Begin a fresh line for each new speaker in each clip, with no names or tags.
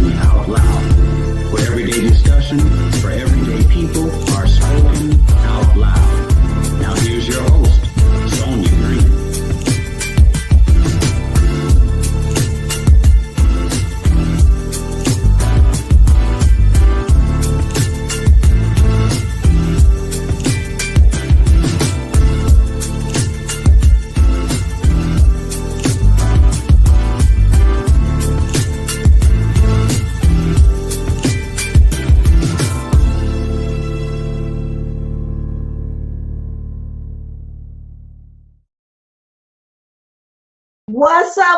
spoken out loud. For everyday discussion, for everyday people are spoken out loud. Now here's your host, Sonia Green.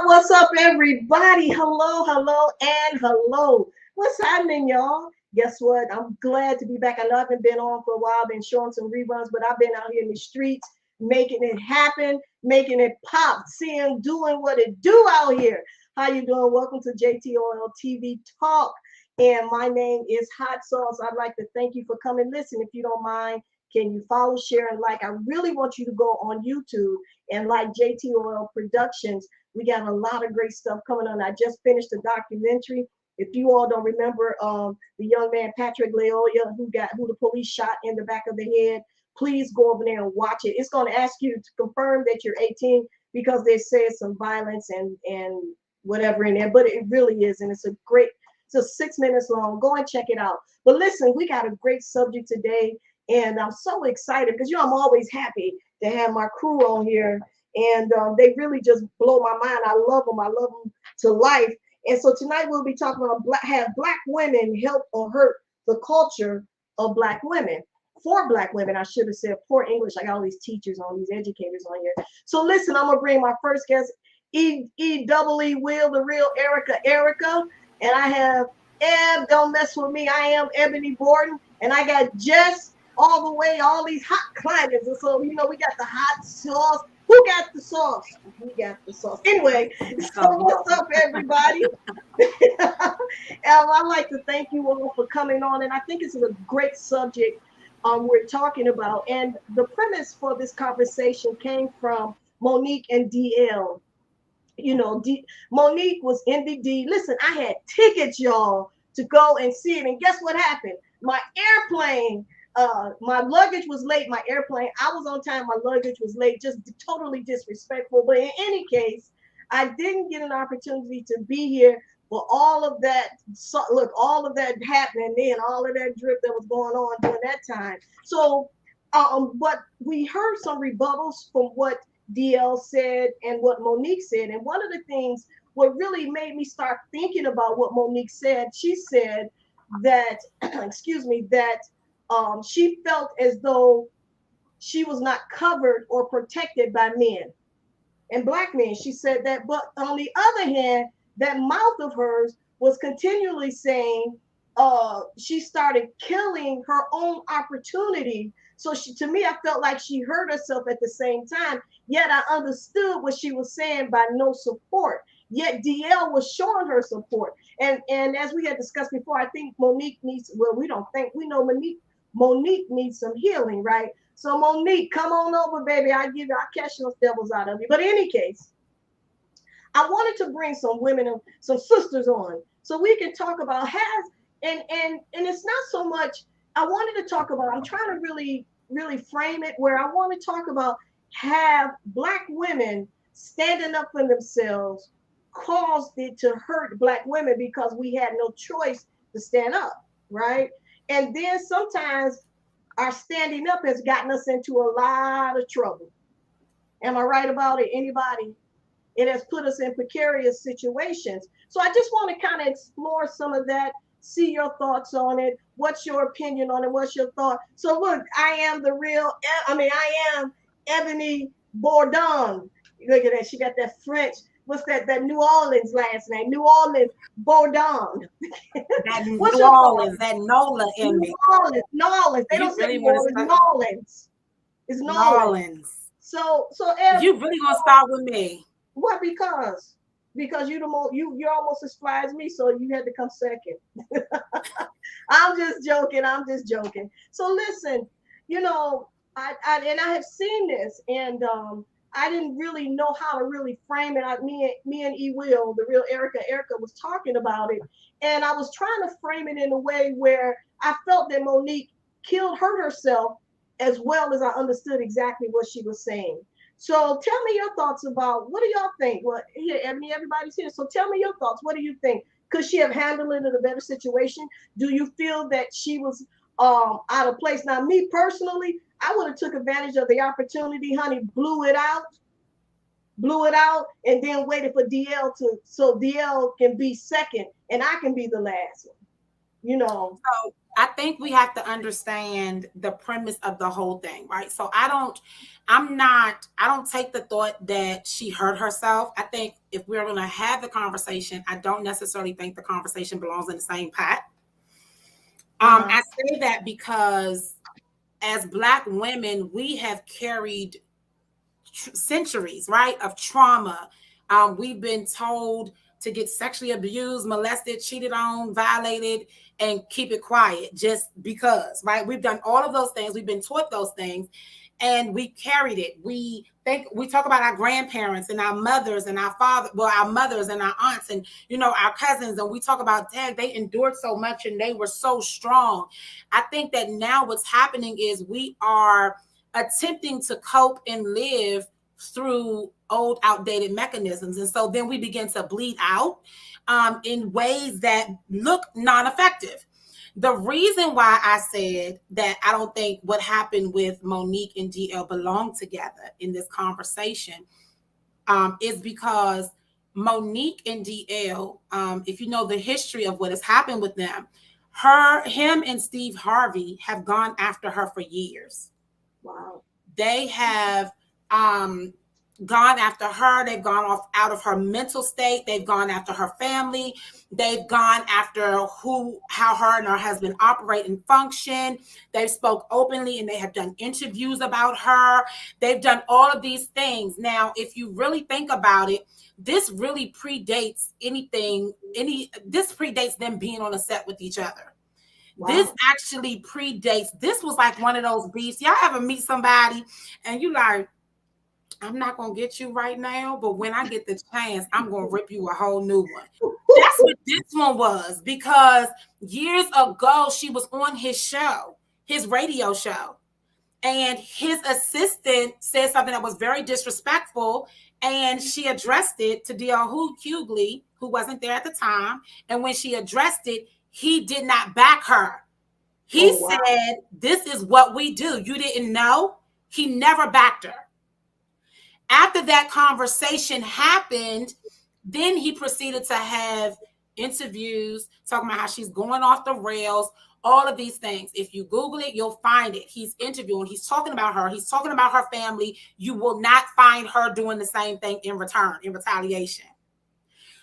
What's up, everybody? Hello, and hello. What's happening, y'all? Guess what? I'm glad to be back. I know I haven't been on for a while, been showing some reruns, but I've been out here in the streets, making it happen, making it pop, doing what it do out here. How you doing? Welcome to JTOL TV Talk. And my name is Hot Sauce. I'd like to thank you for coming. Listen, if you don't mind, can you follow, share, and like? I really want you to go on YouTube and like JTOL Productions. We got a lot of great stuff coming on. I just finished a documentary. If you all don't remember, the young man Patrick Leoya who the police shot in the back of the head, please go over there and watch it. It's going to ask you to confirm that you're 18 because they say some violence and whatever in there, but it really is, and it's a 6 minutes long. Go and check it out. But listen, we got a great subject today. And I'm so excited because, I'm always happy to have my crew on here. And they really just blow my mind. I love them. I love them to life. And so tonight we'll be talking about have Black women help or hurt the culture of Black women. For Black women, I should have said poor English. I got all these teachers on, these educators on here. So listen, I'm going to bring my first guest, E-double-E Will, the real Erica. And I have don't mess with me. I am Eboni Borden. And I got Jess all the way, all these hot climates. And so, we got the hot sauce. Who got the sauce? We got the sauce. Anyway, so what's up, everybody? I'd like to thank you all for coming on. And I think it's a great subject we're talking about. And the premise for this conversation came from Monique and DL. Monique was in the D. Listen, I had tickets, y'all, to go and see it. And guess what happened? My airplane, my luggage was late. My airplane, I was on time. My luggage was late. Just totally disrespectful. But in any case, I didn't get an opportunity to be here for all of that. So, look, all of that happening then, all of that drip that was going on during that time. So, but we heard some rebuttals from what DL said and what Monique said. And one of the things, what really made me start thinking about what Monique said, she said that, that she felt as though she was not covered or protected by men and Black men. She said that, but on the other hand, that mouth of hers was continually saying she started killing her own opportunity. So to me, I felt like she hurt herself at the same time, yet I understood what she was saying by no support. Yet DL was showing her support. And as we had discussed before, I think Monique needs, we know Monique needs some healing, right? So Monique, come on over, baby. I'll catch those devils out of you. But in any case, I wanted to bring some women, some sisters on, so we can talk about and it's not so much, I wanted to talk about, I'm trying to really, really frame it where I want to talk about have Black women standing up for themselves caused it to hurt Black women because we had no choice to stand up, right? And then sometimes our standing up has gotten us into a lot of trouble. Am I right about it? Anybody? It has put us in precarious situations. So I just want to kind of explore some of that, see your thoughts on it. What's your opinion on it? What's your thought? So look, I am Eboni Borden. Look at that. She got that French. What's that New Orleans last name? New Orleans Borden.
That New Orleans, that Nola in me.
New Orleans. They don't say New Orleans. It's New Orleans. So
you really gonna start with me?
What? Because you're almost as fly as me, so you had to come second. I'm just joking. So listen, I have seen this, and I didn't really know how to really frame it. Me and E Will, the real Erica was talking about it, and I was trying to frame it in a way where I felt that Monique hurt herself as well as I understood exactly what she was saying. So tell me your thoughts about, what do y'all think? Well, here, Ebony, everybody's here. So tell me your thoughts. What do you think? Could she have handled it in a better situation? Do you feel that she was out of place? Now, me personally, I would have took advantage of the opportunity, honey, blew it out, and then waited for DL so DL can be second and I can be the last one. You know.
So I think we have to understand the premise of the whole thing, right? So I don't take the thought that she hurt herself. I think if we're going to have the conversation, I don't necessarily think the conversation belongs in the same pot. I say that because as Black women, we have carried centuries, right, of trauma. We've been told to get sexually abused, molested, cheated on, violated, and keep it quiet just because, right? We've done all of those things. We've been taught those things, and we carried it. We talk about our grandparents and our mothers and our our mothers and our aunts and, our cousins. And we talk about, dang, they endured so much and they were so strong. I think that now what's happening is we are attempting to cope and live through old, outdated mechanisms. And so then we begin to bleed out in ways that look non-effective. The reason why I said that I don't think what happened with Monique and DL belong together in this conversation is because Monique and DL, if you know the history of what has happened with them, him and Steve Harvey have gone after her for years.
Wow.
They have gone after her. They've gone out of her mental state. They've gone after her family. They've gone after how her and her husband operate and function. They've spoke openly and they have done interviews about her. They've done all of these things. Now, if you really think about it, this really predates this predates them being on a set with each other. Wow. This actually predates. This was like one of those beefs. Y'all ever meet somebody and you like, I'm not going to get you right now, but when I get the chance, I'm going to rip you a whole new one. That's what this one was, because years ago, she was on his show, his radio show, and his assistant said something that was very disrespectful, and she addressed it to D.L. Hughley, who wasn't there at the time, and when she addressed it, he did not back her. He said, this is what we do. You didn't know? He never backed her. After that conversation happened, then he proceeded to have interviews talking about how she's going off the rails, all of these things. If you Google it, you'll find it. He's interviewing. He's talking about her. He's talking about her family. You will not find her doing the same thing in return, in retaliation.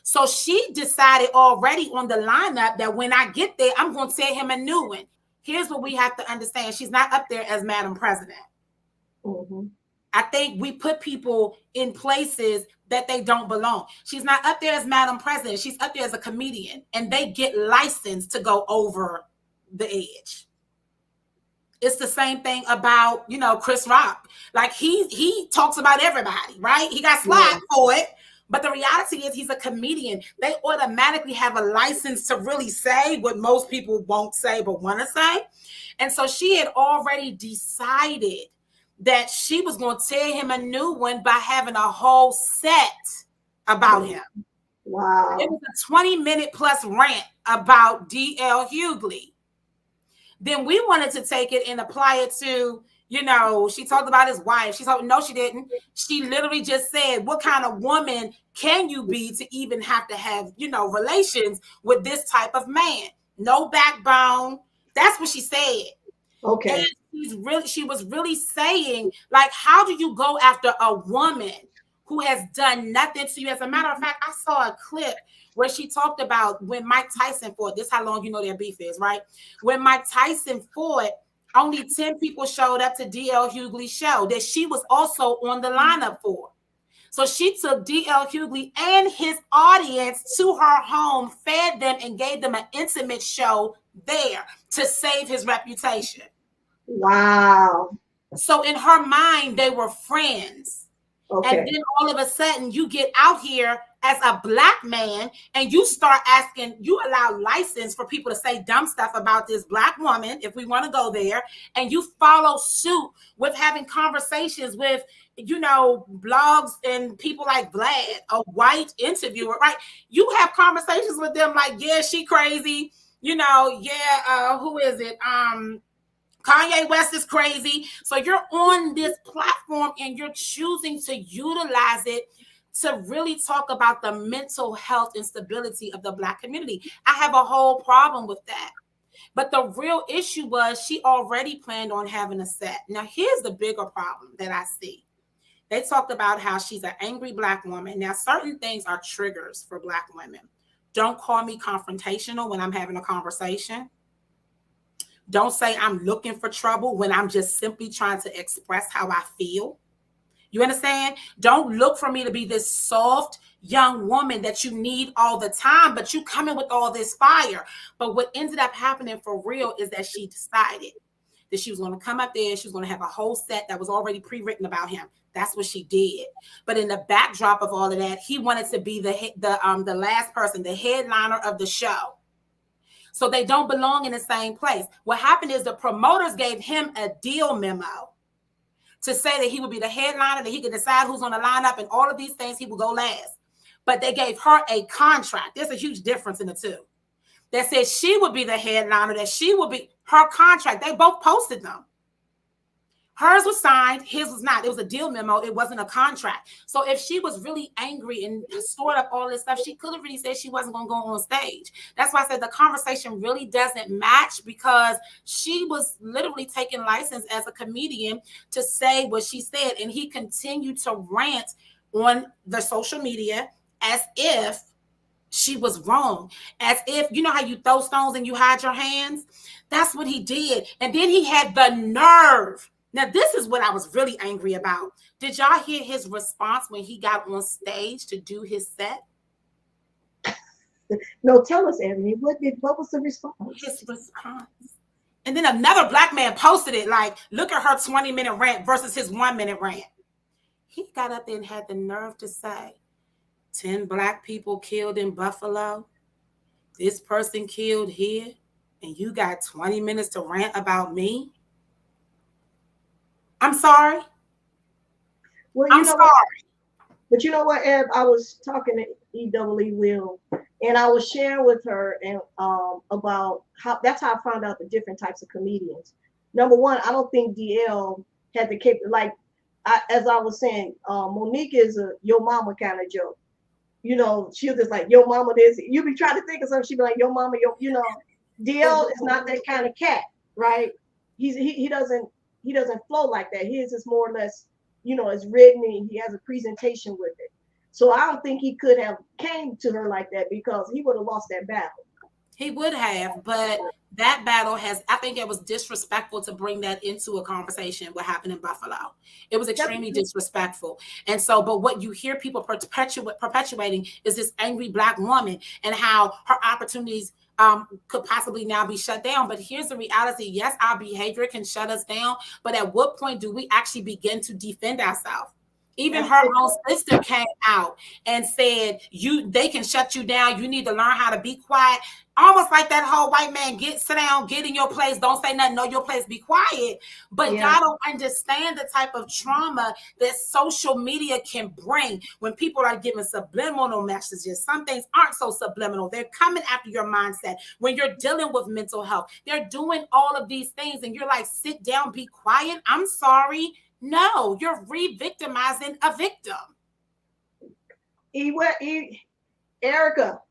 So she decided already on the lineup that when I get there, I'm going to tell him a new one. Here's what we have to understand. She's not up there as Madam President.
Mm-hmm.
I think we put people in places that they don't belong. She's not up there as Madam President. She's up there as a comedian, and they get licensed to go over the edge. It's the same thing about, Chris Rock. Like he talks about everybody, right? He got slapped for it. But the reality is he's a comedian. They automatically have a license to really say what most people won't say but want to say. And so she had already decided that she was going to tell him a new one by having a whole set about him.
Wow.
It was a 20-minute plus rant about D.L. Hughley. Then we wanted to take it and apply it to, she talked about his wife. No, she didn't. She literally just said, what kind of woman can you be to even have to have, relations with this type of man? No backbone. That's what she said.
Okay.
And she was really saying, like, how do you go after a woman who has done nothing to you? As a matter of fact, I saw a clip where she talked about when Mike Tyson fought. This is how long their beef is, right? When Mike Tyson fought, only 10 people showed up to D.L. Hughley's show that she was also on the lineup for. So she took D.L. Hughley and his audience to her home, fed them, and gave them an intimate show there to save his reputation.
Wow.
So in her mind, they were friends.
Okay.
And then all of a sudden you get out here as a Black man and you start asking, you allow license for people to say dumb stuff about this Black woman, if we want to go there, and you follow suit with having conversations with, you know, blogs and people like Vlad, a white interviewer, right? You have conversations with them like, yeah, she crazy, you know, yeah, who is it? Kanye West is crazy. So you're on this platform and you're choosing to utilize it to really talk about the mental health and stability of the Black community. I have a whole problem with that. But the real issue was she already planned on having a set. Now, here's the bigger problem that I see. They talked about how she's an angry Black woman. Now, certain things are triggers for Black women. Don't call me confrontational when I'm having a conversation. Don't say I'm looking for trouble when I'm just simply trying to express how I feel. You understand? Don't look for me to be this soft young woman that you need all the time, but you come in with all this fire. But what ended up happening for real is that she decided that she was going to come up there. She was going to have a whole set that was already pre-written about him. That's what she did. But in the backdrop of all of that, he wanted to be the last person, the headliner of the show. So they don't belong in the same place. What happened is the promoters gave him a deal memo to say that he would be the headliner, that he could decide who's on the lineup and all of these things, he would go last. But they gave her a contract. There's a huge difference in the two. That said she would be the headliner, that she would be her contract. They both posted them. Hers was signed, his was not. It was a deal memo. It wasn't a contract. So if she was really angry and stored up all this stuff, she could have really said she wasn't going to go on stage. That's why I said the conversation really doesn't match, because she was literally taking license as a comedian to say what she said. And he continued to rant on the social media as if she was wrong, as if, you know how you throw stones and you hide your hands? That's what he did. And then he had the nerve. Now, this is what I was really angry about. Did y'all hear his response when he got on stage to do his set?
No, tell us, Eboni. What was the response?
His response. And then another Black man posted it like, look at her 20-minute rant versus his 1-minute rant. He got up there and had the nerve to say, 10 Black people killed in Buffalo. This person killed here. And you got 20 minutes to rant about me? I'm sorry.
Well,
I'm sorry.
But you know what, Eb? I was talking to E.W. Will, and I was sharing with her and about how that's how I found out the different types of comedians. Number one, I don't think DL had the capability. As I was saying, Monique is a your mama kind of joke. You know, she'll just like, your mama this. You be trying to think of something, she'd be like, your mama, you know. DL is not that kind of cat, right? He doesn't flow like that. His is more or less, you know, it's written and he has a presentation with it. So I don't think he could have came to her like that, because he would have lost that battle.
He would have, but that battle I think it was disrespectful to bring that into a conversation, what happened in Buffalo. It was extremely disrespectful. And so, but what you hear people perpetuating is this angry Black woman and how her opportunities could possibly now be shut down. But here's the reality. Yes, our behavior can shut us down, but at what point do we actually begin to defend ourselves? Even her own sister came out and said, they can shut you down. You need to learn how to be quiet. Almost like that whole white man, sit down, get in your place, don't say nothing, know your place, be quiet. But y'all don't understand the type of trauma that social media can bring when people are giving subliminal messages. Some things aren't so subliminal. They're coming after your mindset. When you're dealing with mental health, they're doing all of these things and you're like, sit down, be quiet. I'm sorry. No, you're re-victimizing a victim.
Erica,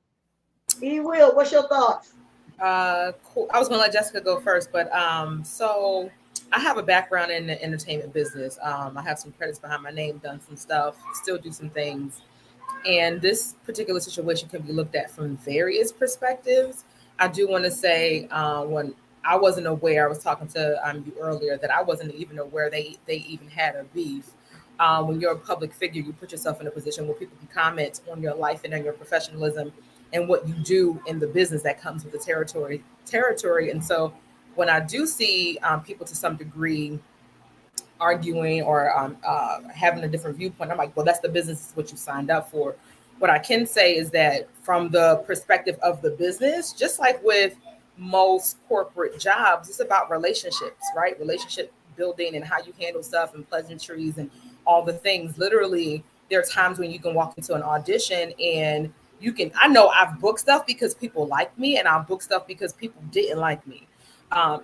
Will, what's your thoughts?
Cool. I was going to let Jessica go first, but so I have a background in the entertainment business. I have some credits behind my name, done some stuff, still do some things. And this particular situation can be looked at from various perspectives. I do want to say when I wasn't aware, I was talking to you earlier, that I wasn't even aware they even had a beef. When you're a public figure, you put yourself in a position where people can comment on your life and on your professionalism and what you do in the business that comes with the territory. And so when I do see people to some degree arguing or having a different viewpoint. I'm like, well, that's the business, is what you signed up for. What I can say is that from the perspective of the business, just like with most corporate jobs, it's about relationships, right? Relationship building and how you handle stuff and pleasantries and all the things. Literally, there are times when you can walk into an audition and you can, I know I've booked stuff because people like me, and I've booked stuff because people didn't like me.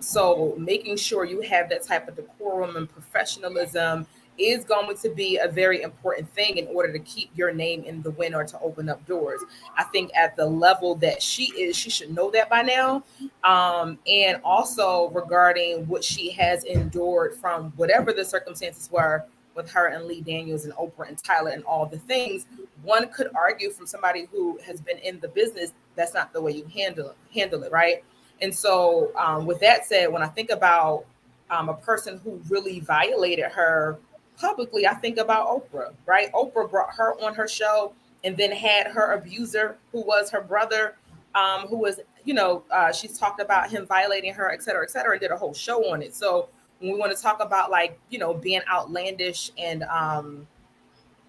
So making sure you have that type of decorum and professionalism is going to be a very important thing in order to keep your name in the wind or to open up doors. I think at the level that she is, she should know that by now. And also regarding what she has endured from whatever the circumstances were with her and Lee Daniels and Oprah and Tyler and all the things, one could argue from somebody who has been in the business, that's not the way you handle it, right? And so with that said, when I think about a person who really violated her publicly, I think about Oprah, right? Oprah brought her on her show and then had her abuser, who was her brother, who was, she's talked about him violating her, et cetera, and did a whole show on it. So when we want to talk about being outlandish and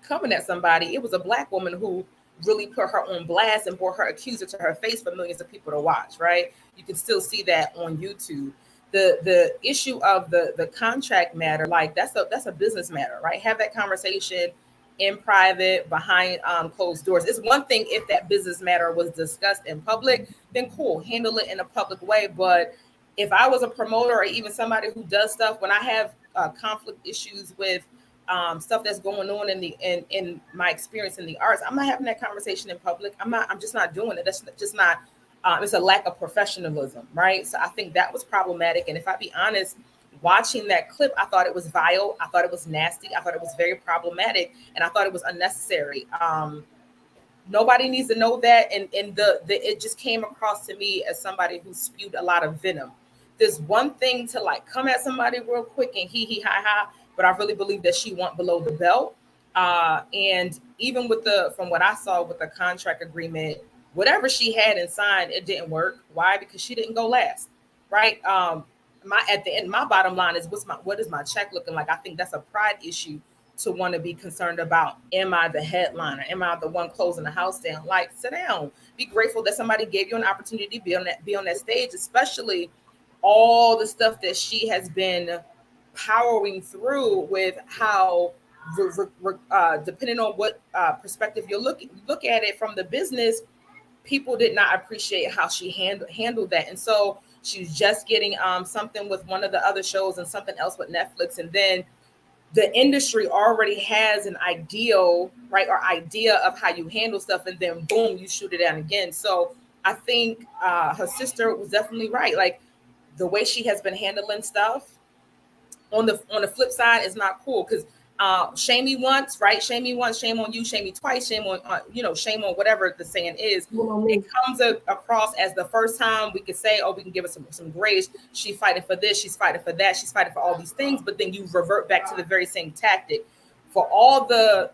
coming at somebody, it was a Black woman who really put her on blast and brought her accuser to her face for millions of people to watch, right? You can still see that on YouTube. The issue of the contract matter, like that's a business matter, right? Have that conversation in private behind closed doors. It's one thing if that business matter was discussed in public, then cool, handle it in a public way. But if I was a promoter or even somebody who does stuff, when I have conflict issues with stuff that's going on in my experience in the arts, I'm not having that conversation in public. I'm just not doing it. That's just not. It's a lack of professionalism, right? So I think that was problematic. And if I be honest, watching that clip, I thought it was vile. I thought it was nasty. I thought it was very problematic, and I thought it was unnecessary. Nobody needs to know that, and it just came across to me as somebody who spewed a lot of venom. There's one thing to come at somebody real quick and hee ha ha, but I really believe that she went below the belt. And even from what I saw with the contract agreement, whatever she had and signed, it didn't work. Why? Because she didn't go last, right? At the end, my bottom line is what is my check looking like? I think that's a pride issue to want to be concerned about. Am I the headliner? Am I the one closing the house down? Sit down. Be grateful that somebody gave you an opportunity to be on that stage, especially all the stuff that she has been powering through with how, depending on what perspective you look at it from the business, people did not appreciate how she handled that. And so she's just getting something with one of the other shows and something else with Netflix. And then the industry already has an ideal, right, or idea of how you handle stuff. And then boom, you shoot it down again. So I think her sister was definitely right. The way she has been handling stuff on the flip side is not cool, because shame me once, right? Shame me once, shame on you, shame me twice, shame on shame on whatever the saying is. It comes across as the first time we could say, oh, we can give us some grace. She's fighting for this, she's fighting for that, she's fighting for all these things, but then you revert back to the very same tactic. For all the,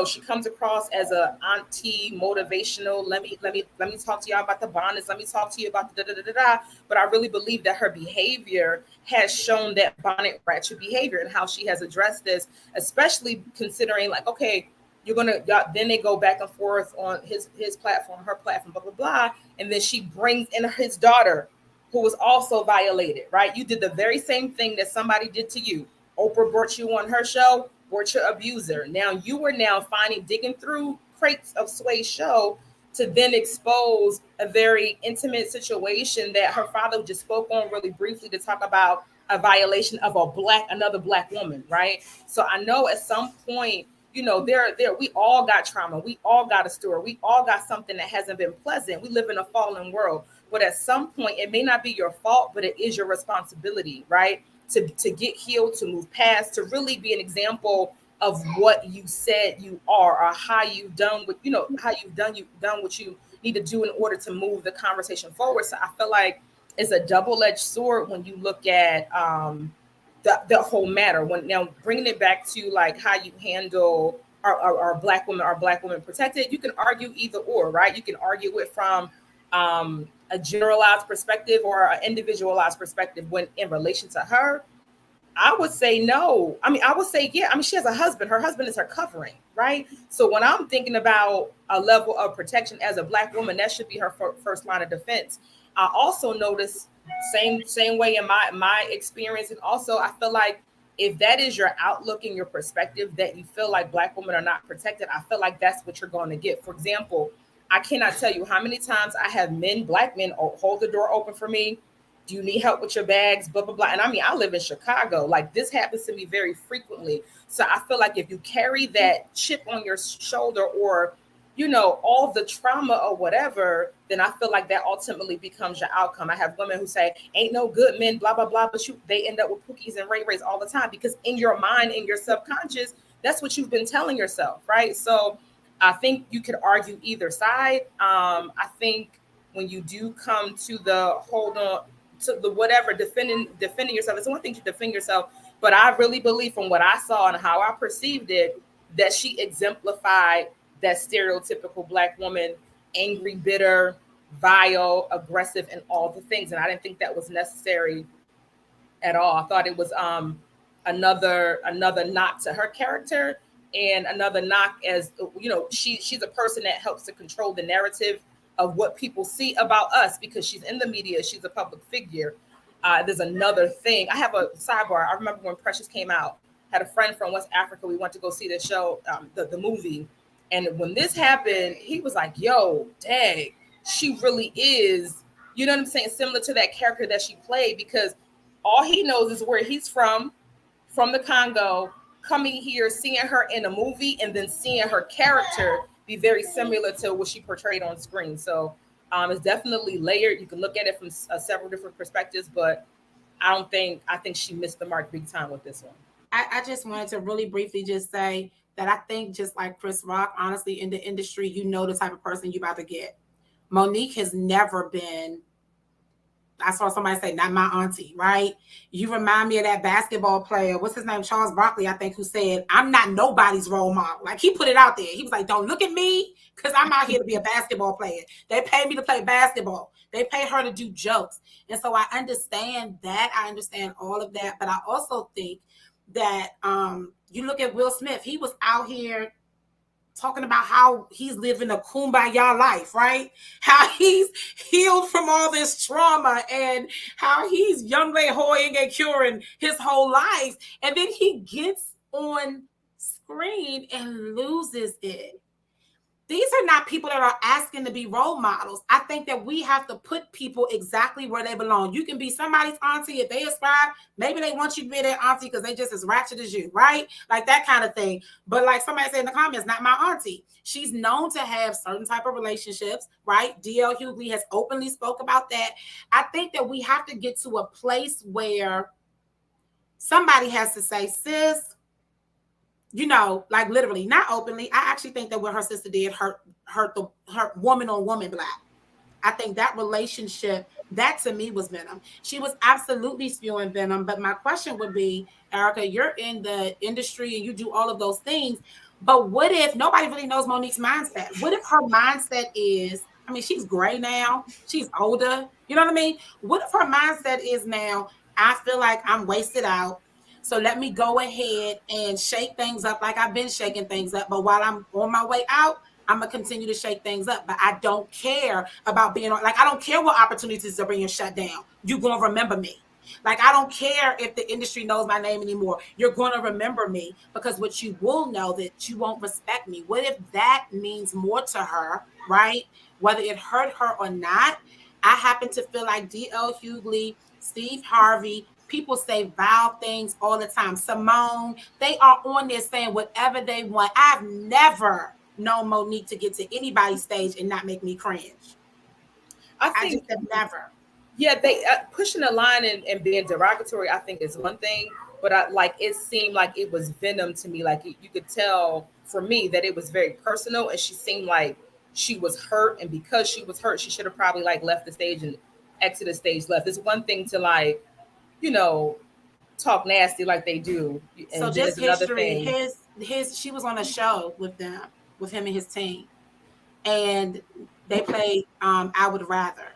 she comes across as a auntie motivational. Let me talk to y'all about the bonnets. Let me talk to you about the da. But I really believe that her behavior has shown that bonnet ratchet behavior and how she has addressed this, especially considering okay, then they go back and forth on his platform, her platform, blah, blah, blah. And then she brings in his daughter, who was also violated, right? You did the very same thing that somebody did to you. Oprah brought you on her show, brought your abuser. Now you were digging through crates of Sway's show to then expose a very intimate situation that her father just spoke on really briefly to talk about a violation of another Black woman, right? So I know at some point, we all got trauma. We all got a story. We all got something that hasn't been pleasant. We live in a fallen world. But at some point, it may not be your fault, but it is your responsibility, right? To get healed, to move past, to really be an example of what you said you are, or how you've done what you've done what you need to do in order to move the conversation forward. So I feel like it's a double-edged sword when you look at the whole matter. When now bringing it back to how you handle our Black women protected, you can argue either or, right? You can argue it from a generalized perspective or an individualized perspective when in relation to her. I would say no. I mean, I would say, yeah. I mean, she has a husband. Her husband is her covering, right? So when I'm thinking about a level of protection as a Black woman, that should be her first line of defense. I also notice same way in my experience, and also I feel like if that is your outlook and your perspective, that you feel like Black women are not protected, I feel like that's what you're going to get. For example, I cannot tell you how many times I have Black men hold the door open for me. Do you need help with your bags? Blah, blah, blah. And I mean, I live in Chicago. Like, this happens to me very frequently. So I feel like if you carry that chip on your shoulder, or, you know, all the trauma or whatever, then I feel like that ultimately becomes your outcome. I have women who say, ain't no good men, blah, blah, blah. But they end up with Pookies and Ray Rays all the time, because in your mind, in your subconscious, that's what you've been telling yourself, right? So I think you could argue either side. I think when you do come to the hold on, to the whatever, defending yourself, it's one thing to defend yourself, but I really believe from what I saw and how I perceived it, that she exemplified that stereotypical Black woman, angry, bitter, vile, aggressive, and all the things. And I didn't think that was necessary at all. I thought it was another knock to her character, and another knock, as you know, she's a person that helps to control the narrative of what people see about us, because she's in the media, she's a public figure. There's another thing. I have a sidebar. I remember when Precious came out, had a friend from West Africa. We went to go see the show, the movie. And when this happened, he was like, yo, dang, she really is, you know what I'm saying, similar to that character that she played, because all he knows is where he's from the Congo, coming here, seeing her in a movie, and then seeing her character be very similar to what she portrayed on screen. So it's definitely layered. You can look at it from several different perspectives, but I think she missed the mark big time with this one.
I just wanted to really briefly just say that I think, just like Chris Rock, honestly, in the industry, you know the type of person you're about to get. Monique has never been, I saw somebody say, not my auntie, right? You remind me of that basketball player, what's his name, Charles Barkley, I think, who said, I'm not nobody's role model. Like, he put it out there. He was like, don't look at me, because I'm out here to be a basketball player. They pay me to play basketball. They pay her to do jokes. And so I understand that. I understand all of that. But I also think that you look at Will Smith. He was out here talking about how he's living a kumbaya life, right? How he's healed from all this trauma, and how he's young lay hoy and curing his whole life. And then he gets on screen and loses it. These are not people that are asking to be role models. I think that we have to put people exactly where they belong. You can be somebody's auntie if they aspire. Maybe they want you to be their auntie because they just as ratchet as you, right? Like that kind of thing. But like somebody said in the comments, not my auntie. She's known to have certain type of relationships, right? D.L. Hughley has openly spoke about that. I think that we have to get to a place where somebody has to say, sis, you know, like literally, not openly. I actually think that what her sister did hurt her woman on woman Black. I think that relationship, that to me was venom. She was absolutely spewing venom. But my question would be, Erica, you're in the industry and you do all of those things. But what if nobody really knows Monique's mindset? What if her mindset is, I mean, she's gray now. She's older. You know what I mean? What if her mindset is now, I feel like I'm wasted out. So let me go ahead and shake things up like I've been shaking things up. But while I'm on my way out, I'm going to continue to shake things up. But I don't care about being on, like, I don't care what opportunities are being shut down. You're going to remember me. Like, I don't care if the industry knows my name anymore. You're going to remember me, because what you will know that you won't respect me. What if that means more to her, right? Whether it hurt her or not. I happen to feel like D.L. Hughley, Steve Harvey, people say vile things all the time. Simone, they are on there saying whatever they want. I've never known Monique to get to anybody's stage and not make me cringe. I just have never.
Yeah, they pushing the line and being derogatory, I think, is one thing. But it seemed like it was venom to me. Like, you could tell for me that it was very personal, and she seemed like she was hurt. And because she was hurt, she should have probably left the stage and exited the stage left. It's one thing to you know, talk nasty like they do. And
so just history, she was on a show with him and his team, and they played I Would Rather.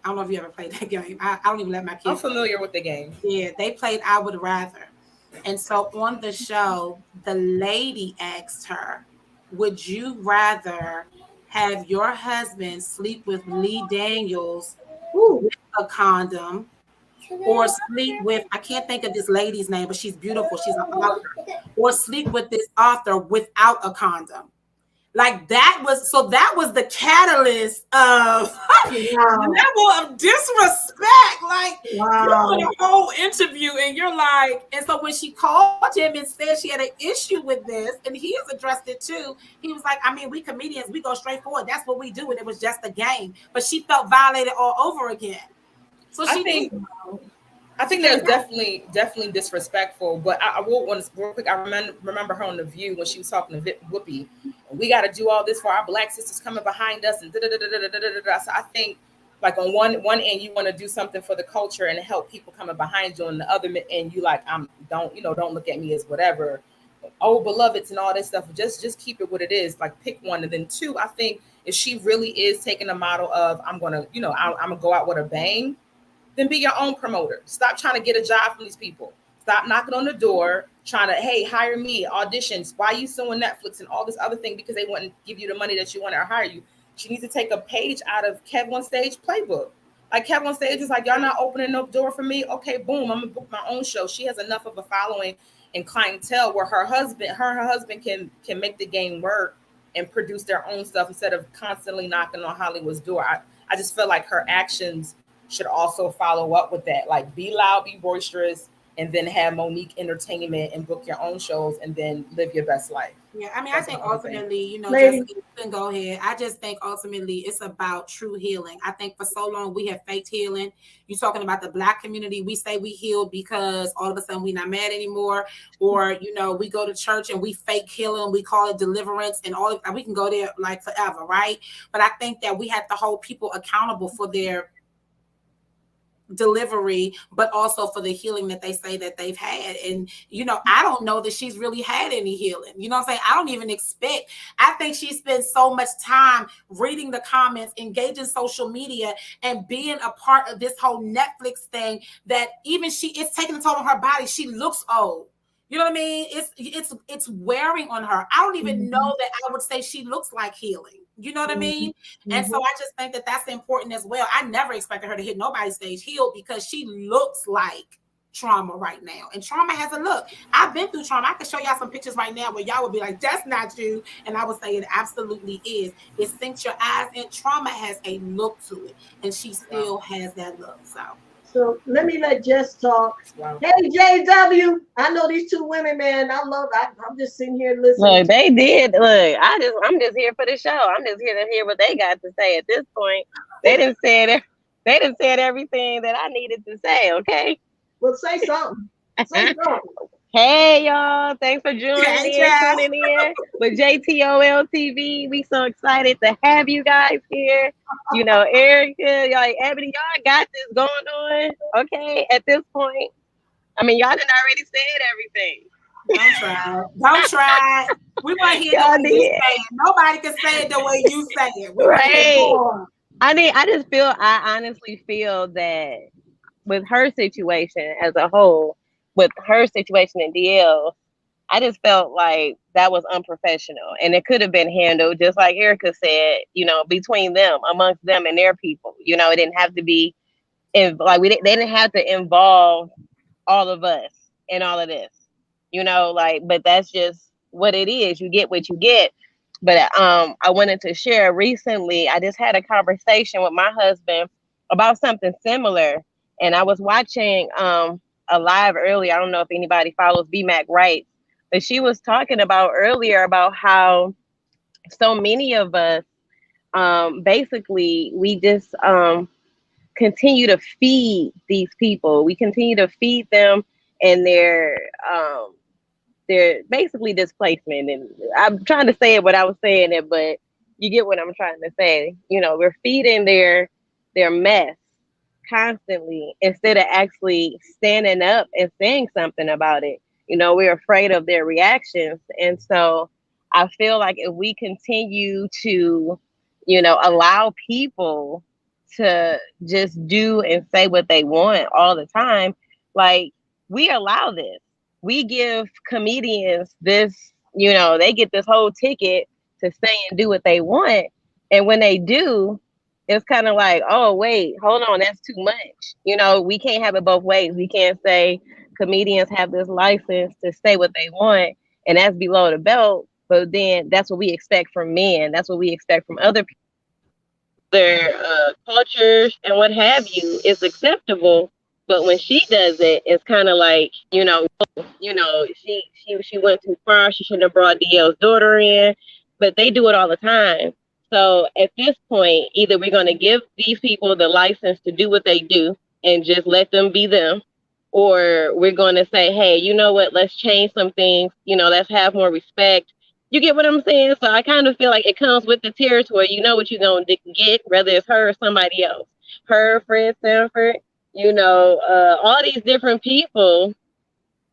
I don't know if you ever played that game. I don't even let my kids.
I'm familiar with the game.
Yeah, they played I Would Rather. And so on the show, the lady asked her, would you rather have your husband sleep with Lee Daniels
Ooh.
with a condom or sleep with, I can't think of this lady's name, but she's beautiful. She's an author. Or sleep with this author without a condom. Like that was the catalyst of
Wow.
level of disrespect. Like you're on
Wow.
a whole interview and you're like, and so when she called him and said she had an issue with this, and he has addressed it too, he was like, I mean, we comedians, we go straight forward. That's what we do, and it was just a game. But she felt violated all over again. So
I
she
think
did.
I think that's definitely disrespectful. But I will want to real quick. I remember her on The View when she was talking to Whoopi. We got to do all this for our Black sisters coming behind us, and da da da da da da da da. So I think, like on one end, you want to do something for the culture and help people coming behind you. On the other end, you like, don't look at me as whatever. Oh, beloveds and all this stuff. Just keep it what it is. Like pick one, and then two. I think if she really is taking a model of I'm gonna go out with a bang, then be your own promoter. Stop trying to get a job from these people. Stop knocking on the door, trying to, hey, hire me, auditions. Why are you suing Netflix and all this other thing because they wouldn't give you the money that you want or hire you? She needs to take a page out of Kev on Stage playbook. Like Kev on Stage is like, y'all not opening no door for me. Okay, boom, I'm gonna book my own show. She has enough of a following and clientele where her husband can make the game work and produce their own stuff instead of constantly knocking on Hollywood's door. I just feel like her actions should also follow up with that. Like be loud, be boisterous, and then have Monique Entertainment and book your own shows and then live your best life.
Yeah, I mean, I
That's
think
my only thing.
ultimately, you know,
Lady.
Jessica, you can go ahead. I just think ultimately it's about true healing. I think for so long we have faked healing. You're talking about the Black community. We say we healed because all of a sudden we're not mad anymore. Or, you know, we go to church and we fake healing. We call it deliverance and all of, we can go there like forever, right? But I think that we have to hold people accountable for their delivery, but also for the healing that they say that they've had. And you know, I don't know that she's really had any healing. You know what I'm saying? I don't even expect. I think she spends so much time reading the comments, engaging social media, and being a part of this whole Netflix thing that even it's taking a toll on her body. She looks old. You know what I mean? It's wearing on her. I don't even know that I would say she looks like healing. You know what I mean? And so I just think that that's important as well. I never expected her to hit nobody's stage healed because she looks like trauma right now. And trauma has a look. I've been through trauma. I can show y'all some pictures right now where y'all would be like, that's not you. And I would say it absolutely is. It sinks your eyes in. Trauma has a look to it. And she still has that look.
So let me let Jess talk.
Wow.
Hey JW, I know these two women, man. I'm just sitting here listening.
Look, they did. Look, I'm just here for the show. I'm just here to hear what they got to say. At this point, they didn't say it. They didn't said everything that I needed to say. Okay.
Well, say something. Say something.
Hey y'all, thanks for tuning
Jess.
in with JTOL TV. We so excited to have you guys here. You know, Erica, y'all, Ebony, y'all got this going on. Okay, at this point, I mean, y'all done already said everything.
Don't try. Don't try. We want to hear the
Y'all
way you
did.
say it. Nobody can say it the way you say it. We wanna hear
Right.
More.
I honestly feel that with her situation as a whole, with her situation in DL, I just felt like that was unprofessional and it could have been handled just like Erica said, you know, between them, amongst them and their people. You know, it didn't have to be they didn't have to involve all of us in all of this. You know, like, but that's just what it is. You get what you get. But I wanted to share recently, I just had a conversation with my husband about something similar. And I was watching a live earlier. I don't know if anybody follows BMAC Wright, but she was talking about earlier about how so many of us basically we just continue to feed these people. We continue to feed them and their basically displacement. And I'm trying to say it what I was saying it, but you get what I'm trying to say. You know, we're feeding their mess constantly instead of actually standing up and saying something about it. You know, we're afraid of their reactions. And so I feel like if we continue to, you know, allow people to just do and say what they want all the time, like we allow this. we give comedians this, you know, they get this whole ticket to say and do what they want. And when they do, it's kind of like, oh, wait, hold on, that's too much. You know, we can't have it both ways. We can't say comedians have this license to say what they want, and that's below the belt. But then that's what we expect from men. That's what we expect from other people, their cultures and what have you is acceptable. But when she does it, it's kind of like, she went too far. She shouldn't have brought DL's daughter in. But they do it all the time. So at this point, either we're going to give these people the license to do what they do and just let them be them, or we're going to say, hey, you know what? Let's change some things. You know, let's have more respect. You get what I'm saying? So I kind of feel like it comes with the territory. You know what you're going to get, whether it's her or somebody else. Her, Fred Sanford, all these different people,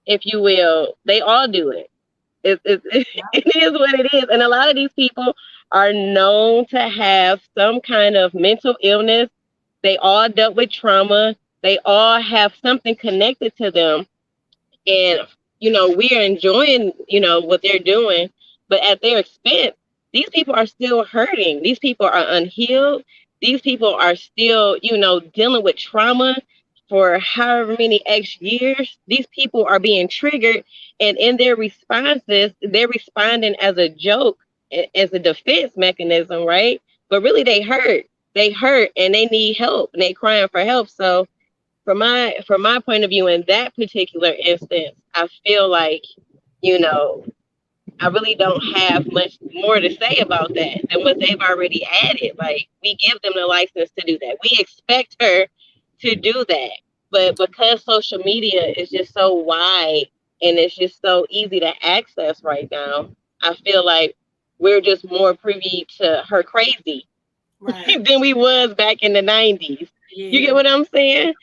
if you will, they all do it. It is what it is. And a lot of these people are known to have some kind of mental illness. They all dealt with trauma. They all have something connected to them. And, we are enjoying, what they're doing. But at their expense, these people are still hurting. These people are unhealed. These people are still, dealing with trauma for however many X years. These people are being triggered, and in their responses, they're responding as a joke, as a defense mechanism, right? But really, they hurt. They hurt, and they need help, and they're crying for help. So, from my point of view, in that particular instance, I feel like, you know, I really don't have much more to say about that than what they've already added. Like, we give them the license to do that. We expect her to do that. But because social media is just so wide and it's just so easy to access right now, I feel like we're just more privy to her crazy than we was back in the 90s. Yeah. You get what I'm saying?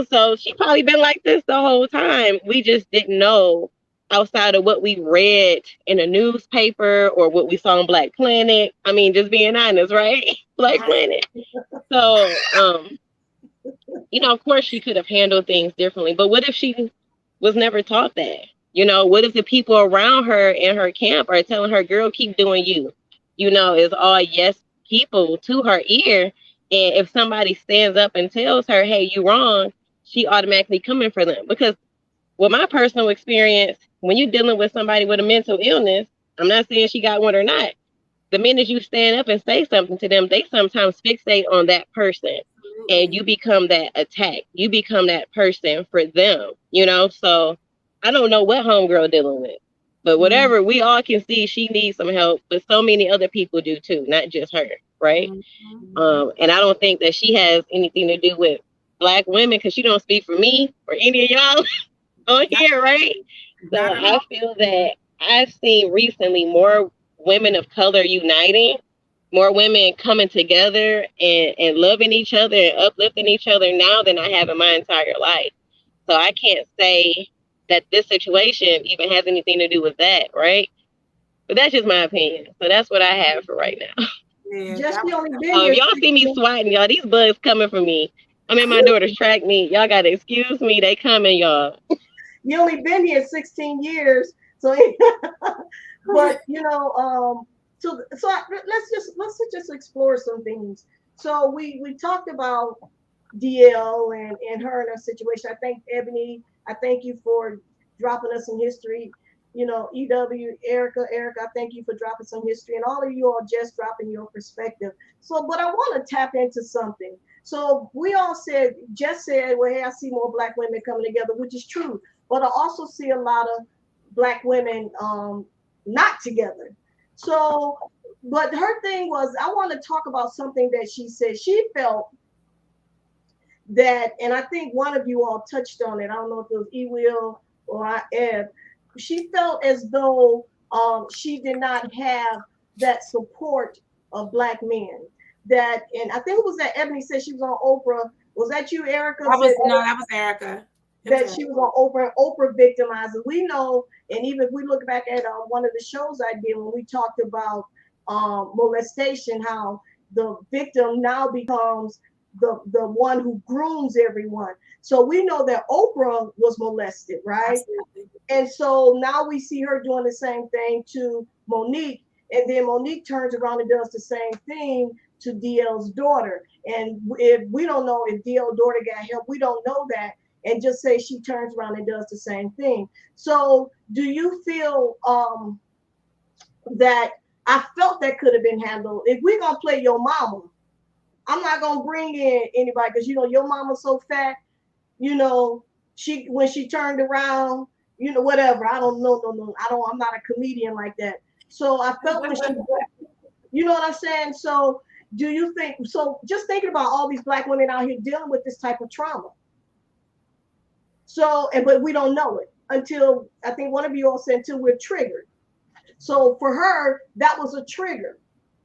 So she probably been like this the whole time. We just didn't know outside of what we read in a newspaper or what we saw on Black Planet. I mean, just being honest, right? Black Planet. So, of course she could have handled things differently. But what if she was never taught that? What if the people around her in her camp are telling her, girl, keep doing you? It's all yes people to her ear. And if somebody stands up and tells her, hey, you wrong, she automatically coming for them. Because with my personal experience, when you're dealing with somebody with a mental illness, I'm not saying she got one or not. The minute you stand up and say something to them, they sometimes fixate on that person. And you become that attack. You become that person for them, So I don't know what homegirl dealing with. But whatever, we all can see she needs some help. But so many other people do too, not just her, right? And I don't think that she has anything to do with Black women, because she don't speak for me or any of y'all on here, right? So I feel that I've seen recently more women of color uniting, more women coming together and loving each other and uplifting each other now than I have in my entire life. So I can't say that this situation even has anything to do with that, right? But that's just my opinion. So that's what I have for right now.
Yeah, just the only
if y'all see me swatting, y'all, these bugs coming for me. I'm in my daughter's track meet. Y'all gotta excuse me. They coming, y'all.
You only been here 16 years, so but let's just explore some things. So we talked about DL and her and her situation. I thank Ebony. I thank you for dropping us some history. EW, Erica, I thank you for dropping some history, and all of you are just dropping your perspective. So, but I want to tap into something. So we all said, well, hey, I see more Black women coming together, which is true. But I also see a lot of Black women not together. So, but her thing was, I want to talk about something that she said. She felt that, and I think one of you all touched on it. I don't know if it was E-Will or Eb. She felt as though she did not have that support of Black men. That, and I think it was that Ebony said she was on Oprah. Was that you, Erica?
That was Erica.
That she was on Oprah, and Oprah victimizing. We know, and even if we look back at one of the shows I did when we talked about molestation, how the victim now becomes the one who grooms everyone. So we know that Oprah was molested, right?
Absolutely.
And so now we see her doing the same thing to Monique. And then Monique turns around and does the same thing to DL's daughter. And if we don't know if DL's daughter got help, we don't know that. And just say she turns around and does the same thing. So do you feel that I felt that could have been handled? If we're going to play your mama, I'm not going to bring in anybody because, you know, your mama's so fat, you know, when she turned around, you know, whatever. I don't know. No. I'm not a comedian like that. So I felt when she, you know what I'm saying? So do you think, so just thinking about all these black women out here dealing with this type of trauma. So, but we don't know it until, I think one of you all said, until we're triggered. So for her, that was a trigger,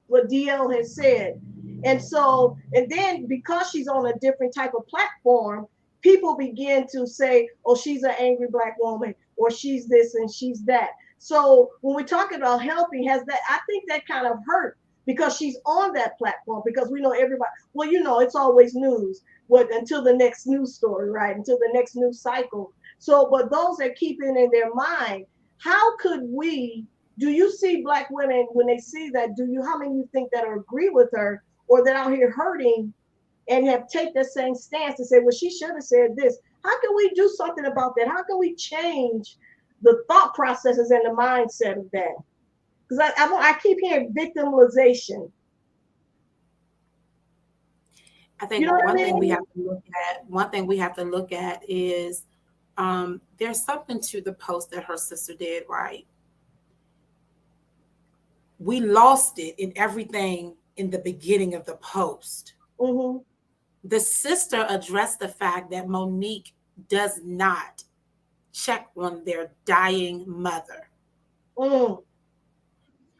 what DL has said. And so, and then because she's on a different type of platform, people begin to say, oh, she's an angry black woman, or she's this and she's that. So when we're talking about helping, has that, I think that kind of hurt because she's on that platform, because we know everybody, well, you know, it's always news, until the next news story, right? Until the next news cycle. So, but those that keep it in their mind, how could we, do you see black women when they see that, how many you think that agree with her or that out here hurting and have take that same stance and say, well, she should have said this. How can we do something about that? How can we change the thought processes and the mindset of that? Because I keep hearing victimization.
I think
You know what I
one
mean?
thing we have to look at is there's something to the post that her sister did, right? We lost it in everything in the beginning of the post.
Mm-hmm.
The sister addressed the fact that Monique does not check on their dying mother.
Mm.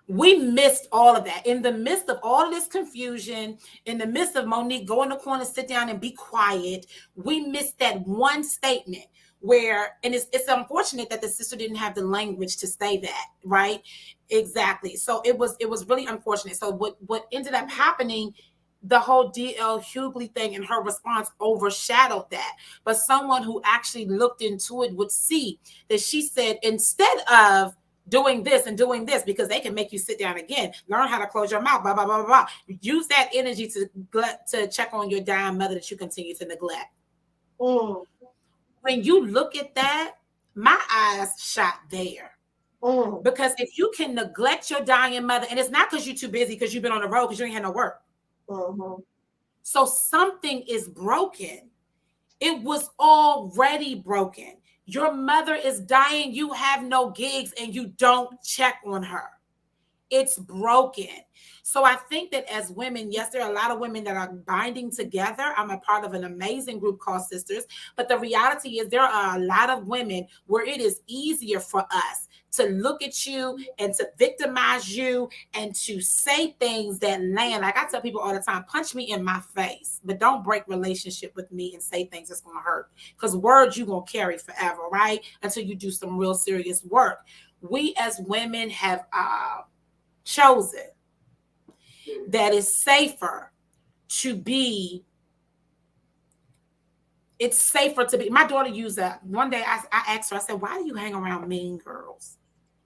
We missed all of that. In the midst of all of this confusion, in the midst of Monique go in the corner, sit down and be quiet, we missed that one statement where, and it's unfortunate that the sister didn't have the language to say that, right? Exactly. So it was really unfortunate. So what ended up happening, the whole DL Hughley thing and her response overshadowed that. But someone who actually looked into it would see that she said, instead of doing this and doing this, because they can make you sit down again, learn how to close your mouth, blah, blah, blah, blah, blah. Use that energy to check on your dying mother that you continue to neglect.
Mm.
When you look at that, my eyes shot there.
Mm.
Because if you can neglect your dying mother, and it's not because you're too busy, because you've been on the road, because you ain't had no work.
Mm-hmm.
So something is broken. It was already broken. Your mother is dying. You have no gigs and you don't check on her. It's broken. So I think that as women, yes, there are a lot of women that are binding together. I'm a part of an amazing group called Sisters. But the reality is there are a lot of women where it is easier for us to look at you and to victimize you and to say things that land. Like I tell people all the time, punch me in my face, but don't break relationship with me and say things that's going to hurt. Because words you're going to carry forever, right? Until you do some real serious work. We as women have chosen that it's safer to be, it's safer to be. My daughter used that. One day I asked her, I said, why do you hang around mean girls?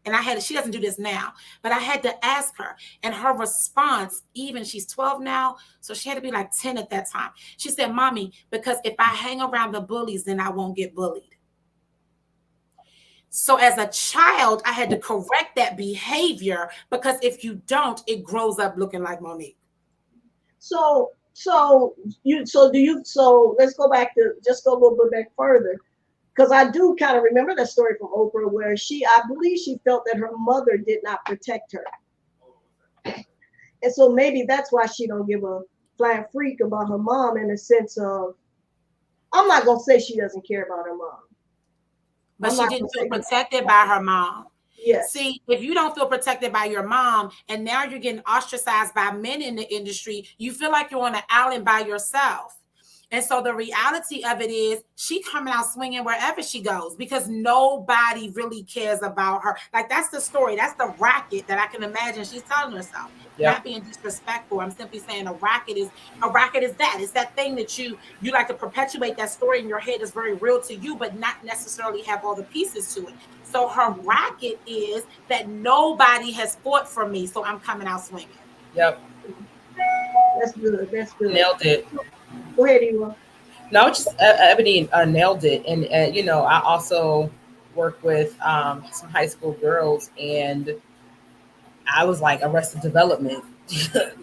And she doesn't do this now, but I had to ask her. And her response, even she's 12 now, so she had to be like 10 at that time. She said, Mommy, because if I hang around the bullies, then I won't get bullied. So as a child, I had to correct that behavior, because if you don't, it grows up looking like Monique.
So let's go back to, just go a little bit back further. Because I do kind of remember that story from Oprah where I believe she felt that her mother did not protect her. And so maybe that's why she don't give a flying freak about her mom, in the sense of, I'm not going to say she doesn't care about her mom.
But she didn't feel protected by her mom.
Yes.
See, if you don't feel protected by your mom and now you're getting ostracized by men in the industry, you feel like you're on an island by yourself. And so the reality of it is she coming out swinging wherever she goes because nobody really cares about her. Like, that's the story. That's the racket that I can imagine she's telling herself.
Yep.
Not being disrespectful. I'm simply saying a racket is that. It's that thing that you like to perpetuate that story in your head is very real to you, but not necessarily have all the pieces to it. So her racket is that nobody has fought for me, so I'm coming out swinging.
Yep.
That's good. That's good.
Nailed it.
Go ahead, Eva.
No, just Ebony nailed it. And you know, I also work with some high school girls, and I was like Arrested Development.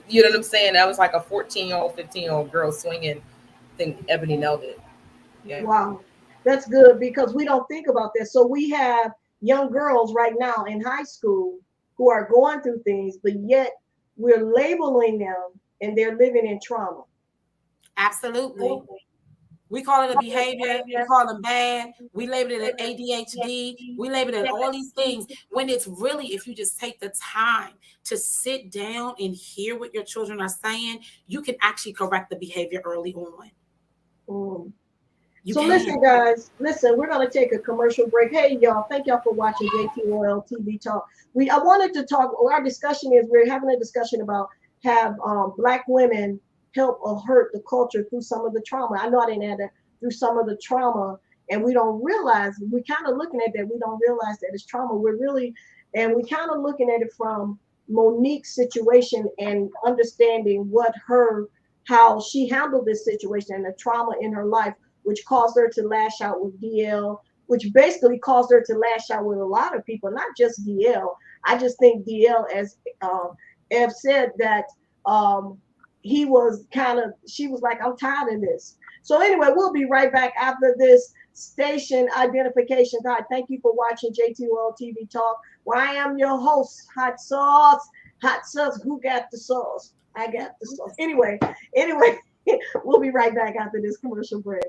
You know what I'm saying? I was like a 14-year-old, 15-year-old girl swinging. I think Ebony nailed it. Yeah.
Wow, that's good because we don't think about that. So we have young girls right now in high school who are going through things, but yet we're labeling them and they're living in trauma.
Absolutely. We call it a behavior. We call them bad. We label it an ADHD. We label it all these things when it's really, if you just take the time to sit down and hear what your children are saying, you can actually correct the behavior early on.
So listen, guys, we're going to take a commercial break. Hey, y'all, thank y'all for watching JTOL TV Talk. I wanted to talk, our discussion is, we're having a discussion about have Black women help or hurt the culture through some of the trauma. I know I didn't add that, through some of the trauma, and we don't realize, we're kind of looking at that, we don't realize that it's trauma. We're kind of looking at it from Monique's situation and understanding how she handled this situation and the trauma in her life, which caused her to lash out with DL, which basically caused her to lash out with a lot of people, not just DL. I just think DL, as Ev said, that she was like, I'm tired of this. So anyway, we'll be right back after this station identification. Thank you for watching JTOL TV Talk, where I am your host, Hot Sauce. Who got the sauce? I got the sauce. Anyway, we'll be right back after this commercial break.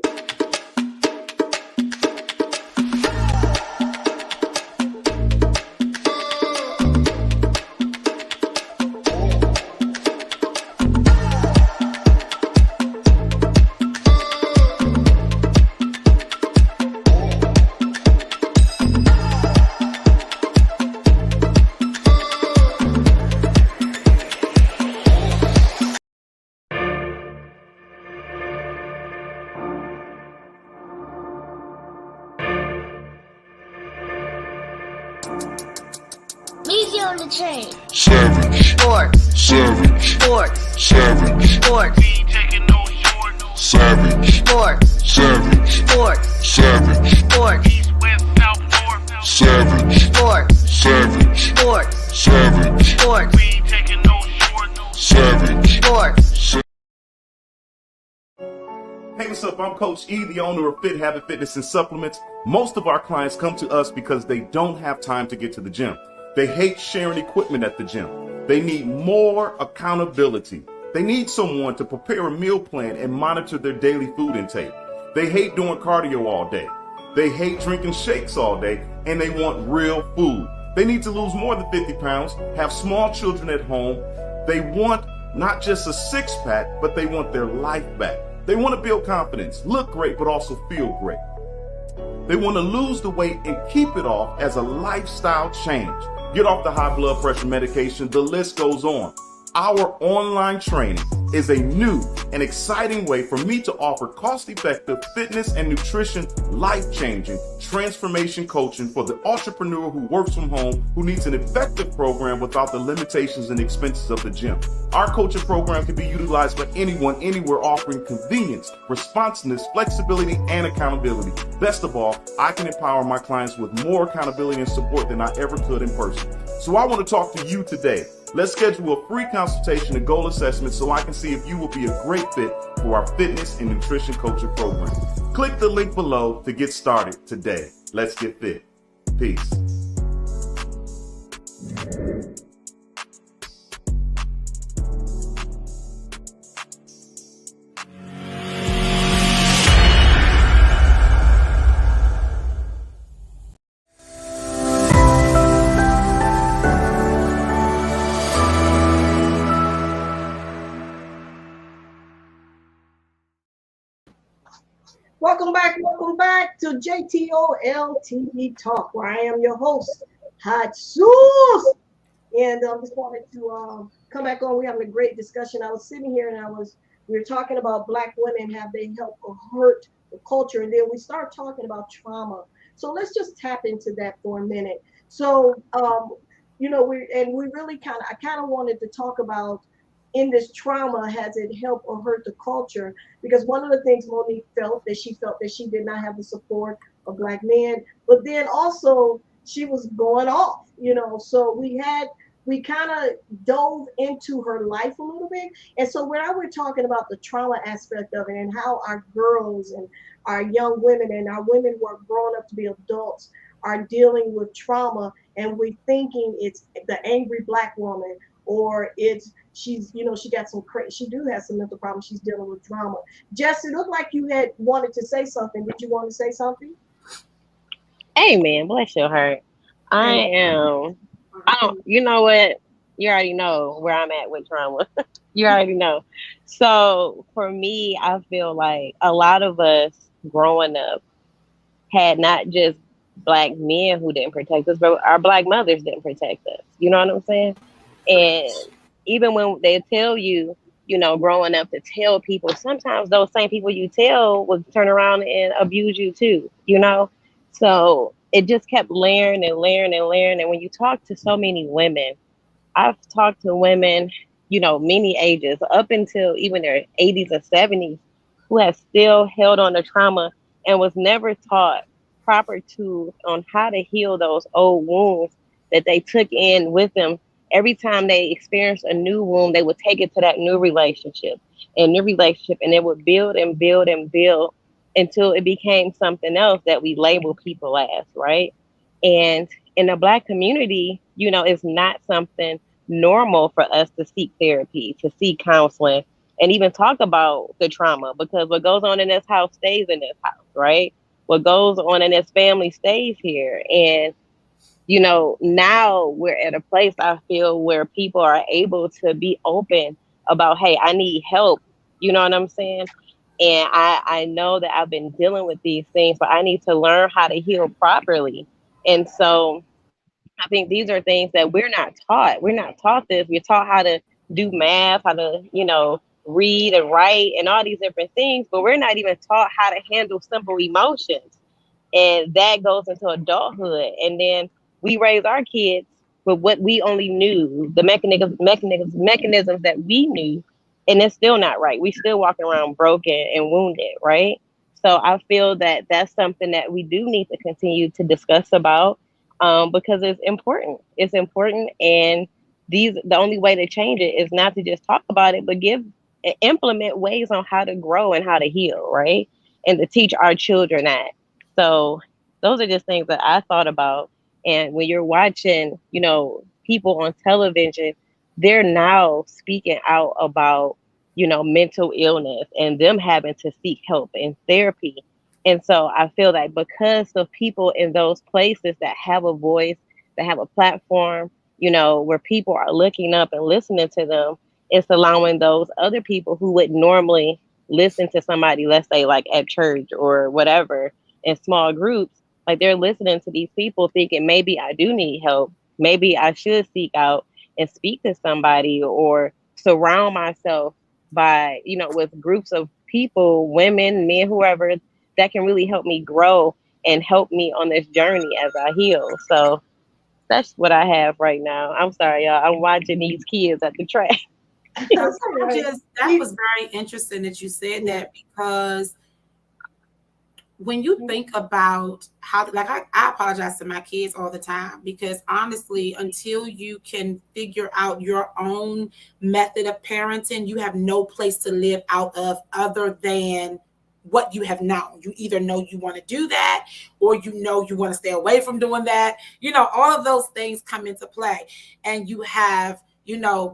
Easy on the chain.
Savage.
Sports.
Savage.
Sports.
Savage.
Sports.
Savage.
Sports.
Savage.
Sports.
Savage.
Sports.
Savage.
Sports.
Savage.
Sports.
Savage.
Sports.
Savage.
Sports.
Hey, what's up? I'm Coach E, the owner of Fit Habit Fitness and Supplements. Most of our clients come to us because they don't have time to get to the gym. They hate sharing equipment at the gym. They need more accountability. They need someone to prepare a meal plan and monitor their daily food intake. They hate doing cardio all day. They hate drinking shakes all day, and they want real food. They need to lose more than 50 pounds, have small children at home. They want not just a six-pack, but they want their life back. They want to build confidence, look great, but also feel great. They want to lose the weight and keep it off as a lifestyle change. Get off the high blood pressure medication. The list goes on. Our online training is a new and exciting way for me to offer cost-effective fitness and nutrition, life-changing transformation coaching for the entrepreneur who works from home, who needs an effective program without the limitations and expenses of the gym. Our coaching program can be utilized by anyone, anywhere, offering convenience, responsiveness, flexibility, and accountability. Best of all, I can empower my clients with more accountability and support than I ever could in person. So I want to talk to you today. Let's schedule a free consultation and goal assessment so I can see if you will be a great fit for our fitness and nutrition coaching program. Click the link below to get started today. Let's get fit. Peace.
welcome back to JTOL Talk, where I am your host, Hatsus. And just wanted to come back on. We're having a great discussion. I was sitting here and we were talking about Black women, have they helped or hurt the culture? And then we start talking about trauma. So let's just tap into that for a minute. So, we really I kind of wanted to talk about in this trauma, has it helped or hurt the culture? Because one of the things Monique felt that she did not have the support of Black men, but then also she was going off, so we kind of dove into her life a little bit. And so when I were talking about the trauma aspect of it and how our girls and our young women and our women who are growing up to be adults are dealing with trauma, and we're thinking it's the angry Black woman, or she got she do have some mental problems, she's dealing with drama. Jess, it looked like you had wanted to say something. Did you want to say something?
Amen. Bless your heart. I don't, you know what? You already know where I'm at with trauma. You already know. So for me, I feel like a lot of us growing up had not just Black men who didn't protect us, but our Black mothers didn't protect us. You know what I'm saying? And even when they tell you, growing up to tell people, sometimes those same people you tell will turn around and abuse you too. So it just kept layering and layering and layering. And when you talk to so many women, I've talked to women, many ages, up until even their 80s or 70s, who have still held on to trauma and was never taught proper tools on how to heal those old wounds that they took in with them. Every time they experienced a new wound, they would take it to that new relationship, and it would build and build and build until it became something else that we label people as, right? And in the Black community, it's not something normal for us to seek therapy, to seek counseling, and even talk about the trauma, because what goes on in this house stays in this house, right? What goes on in this family stays here. And, now we're at a place, I feel, where people are able to be open about, hey, I need help. You know what I'm saying? And I know that I've been dealing with these things, but I need to learn how to heal properly. And so I think these are things that we're not taught. We're not taught this. We're taught how to do math, how to, read and write and all these different things, but we're not even taught how to handle simple emotions. And that goes into adulthood. And then we raise our kids with what we only knew, the mechanisms that we knew, and it's still not right. We still walking around broken and wounded, right? So I feel that that's something that we do need to continue to discuss about, because it's important. It's important, and the only way to change it is not to just talk about it, but implement ways on how to grow and how to heal, right? And to teach our children that. So those are just things that I thought about. And when you're watching, people on television, they're now speaking out about, mental illness and them having to seek help and therapy. And so I feel like because of people in those places that have a voice, that have a platform, where people are looking up and listening to them, it's allowing those other people who would normally listen to somebody, let's say like at church or whatever, in small groups, like they're listening to these people thinking maybe I do need help. Maybe I should seek out and speak to somebody, or surround myself by, with groups of people, women, men, whoever, that can really help me grow and help me on this journey as I heal. So that's what I have right now. I'm sorry, y'all. I'm watching these kids at the track.
That was very interesting that you said that, because when you think about how, like, I apologize to my kids all the time, because honestly, until you can figure out your own method of parenting, you have no place to live out of other than what you have known. You either know you want to do that, or you want to stay away from doing that. All of those things come into play. And you have,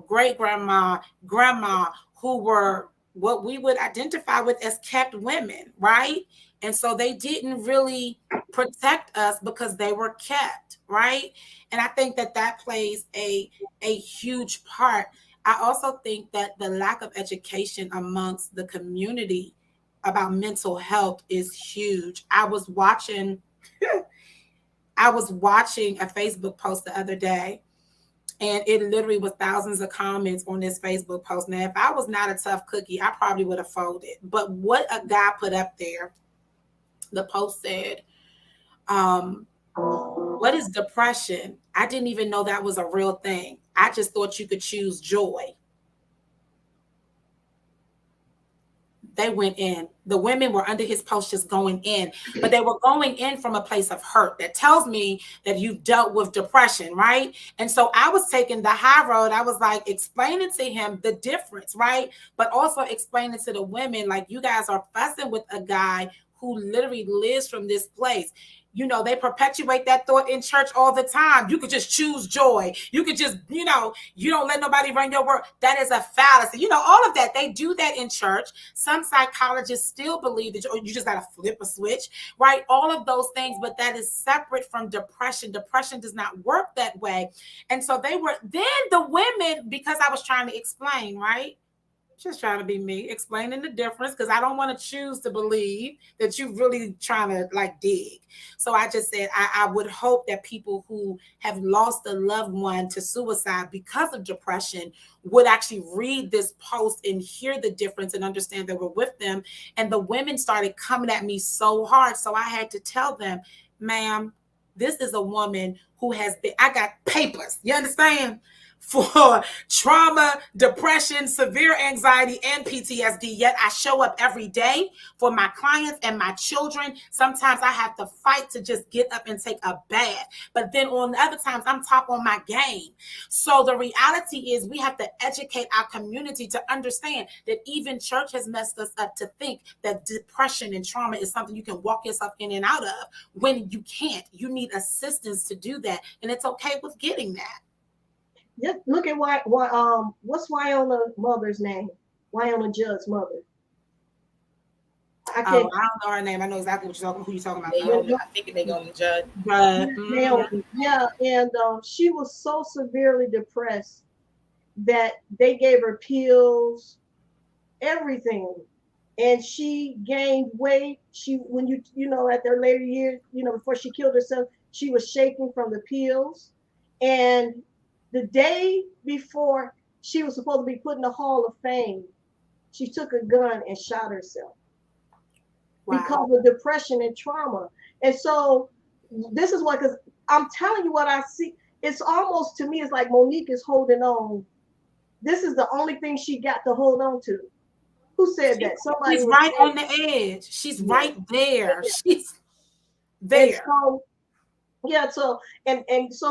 great grandma, grandma, who were what we would identify with as kept women, right? And so they didn't really protect us because they were kept, right? And I think that plays a huge part. I also think that the lack of education amongst the community about mental health is huge. I was watching a Facebook post the other day, and it literally was thousands of comments on this Facebook post. Now, if I was not a tough cookie, I probably would have folded. But what a guy put up there, the post said, what is depression? I didn't even know that was a real thing. I just thought you could choose joy. They went in. The women were under his post just going in, but they were going in from a place of hurt. That tells me that you've dealt with depression, right? And so I was taking the high road. I was like explaining to him the difference, right? But also explaining to the women, like, you guys are fussing with a guy who literally lives from this place. You know, they perpetuate that thought in church all the time. You could just choose joy. You could just, you don't let nobody run your world. That is a fallacy. All of that. They do that in church. Some psychologists still believe that you just got to flip a switch, right? All of those things, but that is separate from depression. Depression does not work that way. And so then the women, because I was trying to explain, right? Just trying to be me, explaining the difference, because I don't want to choose to believe that you're really trying to dig. So I just said I would hope that people who have lost a loved one to suicide because of depression would actually read this post and hear the difference and understand that we're with them. And the women started coming at me so hard. So I had to tell them, ma'am, this is a woman who I got papers. You understand? For trauma, depression, severe anxiety, and PTSD. Yet I show up every day for my clients and my children. Sometimes I have to fight to just get up and take a bath. But then on the other times, I'm top on my game. So the reality is we have to educate our community to understand that even church has messed us up to think that depression and trauma is something you can walk yourself in and out of, when you can't. You need assistance to do that. And it's okay with getting that.
Just look at what's Wyola mother's name? Wyola Judd's mother.
I don't know her name. I know exactly who you're talking about.
Naomi, I think Naomi Judd.
Naomi, yeah, and she was so severely depressed that they gave her pills, everything, and she gained weight. When at their later years, before she killed herself, she was shaking from the pills, and the day before she was supposed to be put in the Hall of Fame, she took a gun and shot herself. Wow. Because of depression and trauma. And so this is because I'm telling you what I see. It's almost, to me, it's like Monique is holding on. This is the only thing she got to hold on to. Who said that? Somebody.
She's right on the edge. She's right there. She's there.
So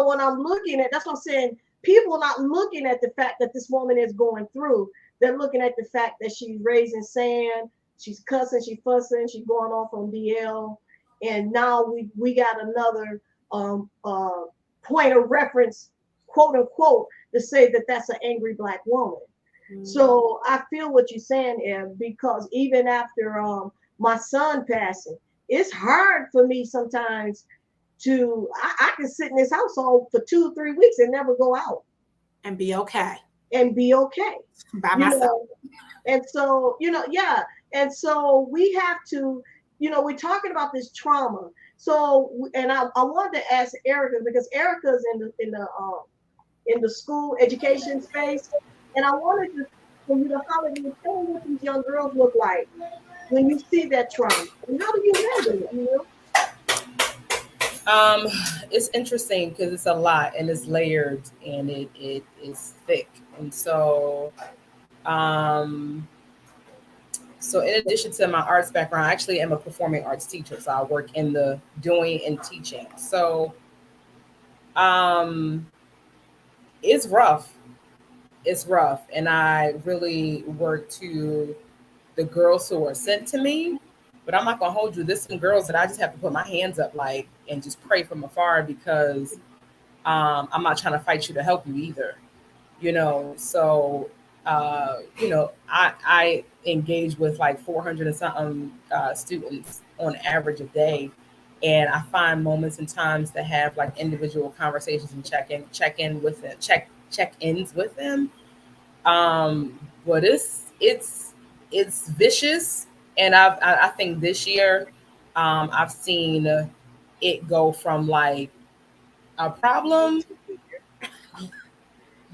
when I'm looking at, that's what I'm saying, people are not looking at the fact that this woman is going through. They're looking at the fact that she's raising sand, she's cussing, she's fussing, she's going off on DL, and now we got another point of reference, quote unquote, to say that that's an angry Black woman. Mm-hmm. So I feel what you're saying, Eb, because even after my son passing, it's hard for me sometimes I can sit in this household for 2 or 3 weeks and never go out.
And be okay.
By myself. And so, And so we have to, we're talking about this trauma. So, and I wanted to ask Erica, because Erica's in the school education space. And I wanted for you to tell me what these young girls look like when you see that trauma. And how do you handle it,
It's interesting because it's a lot and it's layered and it is thick. And so in addition to my arts background, I actually am a performing arts teacher. So I work in the doing and teaching. So it's rough. It's rough. And I really work to the girls who are sent to me. But I'm not gonna hold you. There's some girls that I just have to put my hands up and just pray from afar, because I'm not trying to fight you to help you either. So I engage with 400 and something students on average a day, and I find moments and times to have individual conversations and check-ins with them. But it's vicious. And I think this year, I've seen it go from like a problem,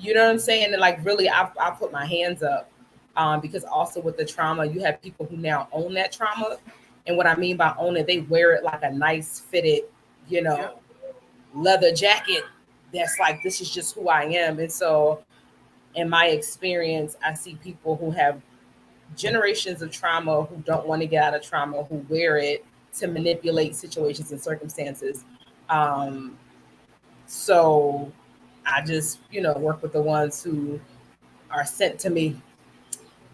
you know what I'm saying? And like really, I put my hands up, because also with the trauma, you have people who now own that trauma. And what I mean by own it, they wear it like a nice fitted, you know, leather jacket. That's like, this is just who I am. And so in my experience, I see people who have generations of trauma, who don't want to get out of trauma, who wear it to manipulate situations and circumstances. Um, so I just, work with the ones who are sent to me.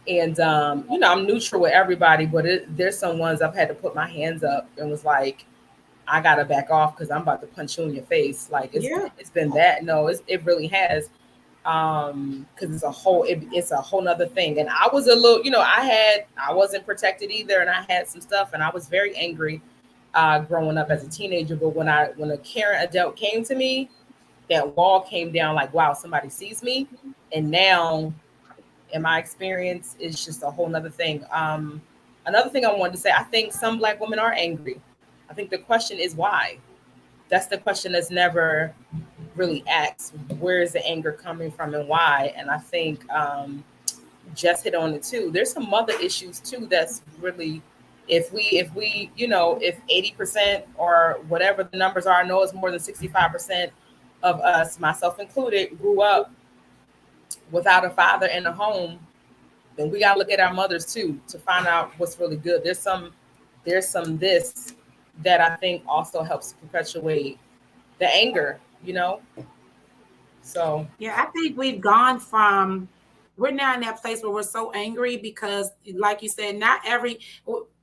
And, I'm neutral with everybody, but there's some ones I've had to put my hands up and was like, I got to back off because I'm about to punch you in your face. Like it's been that. No, it really has. Because it's a whole nother thing. And I was a little, I wasn't protected either, and I had some stuff, and I was very angry growing up as a teenager. But when a caring adult came to me, that wall came down like, wow, somebody sees me. And now in my experience, it's just a whole nother thing. Another thing I wanted to say, I think some Black women are angry. I think the question is why. That's the question that's never really asked. Where is the anger coming from and why? And I think Jess hit on it too. There's some other issues too that's really, if we if 80% or whatever the numbers are, I know it's more than 65% of us, myself included, grew up without a father in the home, then we gotta look at our mothers too to find out what's really good. There's some this that I think also helps perpetuate the anger, So
Yeah, I think we've gone from, we're now in that place where we're so angry because, like you said,